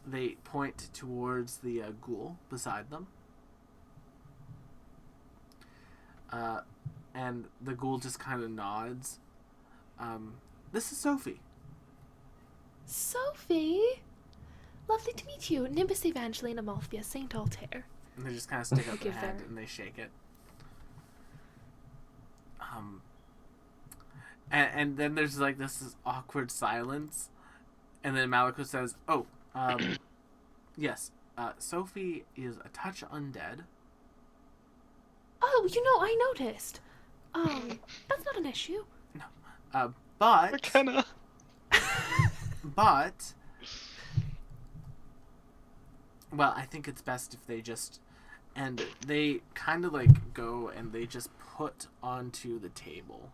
they point towards the ghoul beside them. And the ghoul just kind of nods. This is Sophie. Sophie? Lovely to meet you. Nimbus Evangeline Amalthea, Saint Altair. And they just kind of stick out their Give hand there. and they shake it. And then there's like this awkward silence. And then Maliko says, yes, Sophie is a touch undead. Oh, I noticed. That's not an issue. But McKenna. But, well, I think it's best if they just, and they kind of like go and they just put onto the table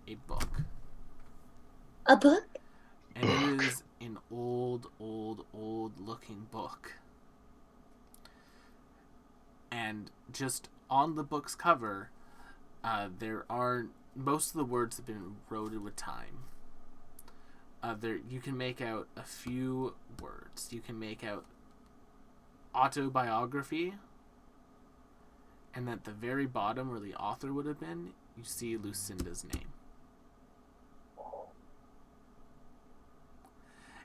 a book. A book? And it is an old looking book. And just on the book's cover, there are, most of the words have been eroded with time. You can make out a few words. You can make out autobiography, and at the very bottom where the author would have been, you see Lucinda's name.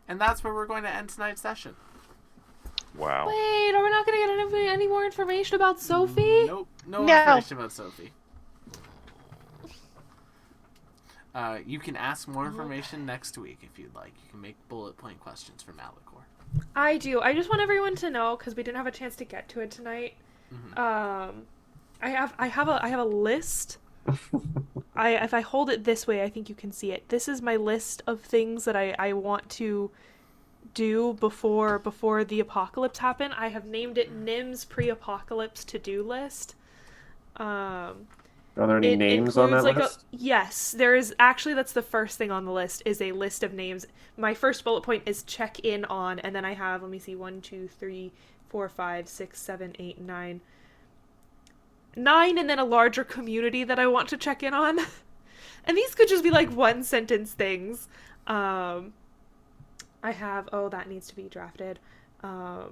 And that's where we're going to end tonight's session. Wow. Wait, are we not going to get any more information about Sophie? Nope, no No. information about Sophie. You can ask more information next week if you'd like. You can make bullet point questions for Malikor. I do. I just want everyone to know, because we didn't have a chance to get to it tonight. Mhm. I have a list. If I hold it this way, I think you can see it. This is my list of things that I want to do before the apocalypse happen. I have named it NIMS pre-apocalypse to-do list. Are there any It names on that includes, list? Yes, there is. Actually, that's the first thing on the list, is a list of names. My first bullet point is check in on, and then I have, let me see, 1, 2, 3, 4, 5, 6, 7, 8, 9. 9, and then a larger community that I want to check in on. And these could just be like one sentence things. I have, that needs to be drafted. I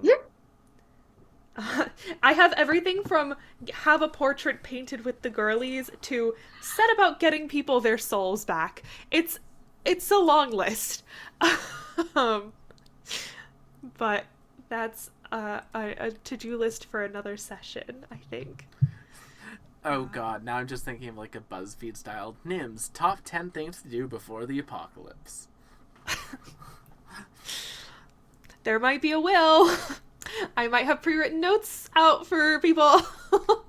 have everything from have a portrait painted with the girlies to set about getting people their souls back. It's a long list. But that's a to-do list for another session, I think. Oh god, now I'm just thinking of like a BuzzFeed style NIMS top 10 things to do before the apocalypse. There might be a will. I might have pre-written notes out for people.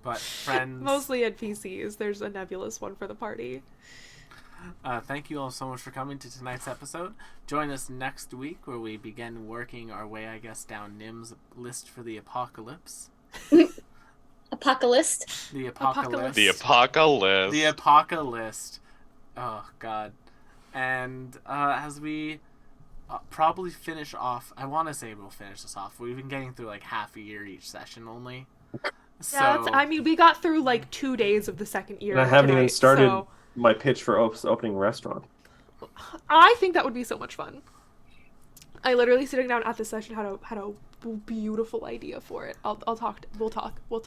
But friends, Mostly NPCs. There's a nebulous one for the party. thank you all so much for coming to tonight's episode. Join us next week where we begin working our way, I guess, down NIM's list for the apocalypse. Apocalypse. The apocalypse. The apocalypse. The apocalypse. Oh god. And as we probably finish off, I want to say we'll finish this off. We've been getting through like half a year each session only. So Yeah, we got through like 2 days of the second year. And I haven't even tonight, started so my pitch for opening a restaurant. I think that would be so much fun. I literally sitting down at the session had a beautiful idea for it. We'll talk.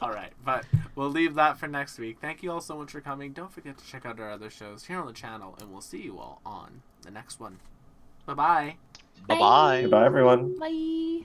all right, but we'll leave that for next week. Thank you all so much for coming. Don't forget to check out our other shows here on the channel, and we'll see you all on the next one. Bye-bye. Bye-bye. Goodbye, everyone. Bye.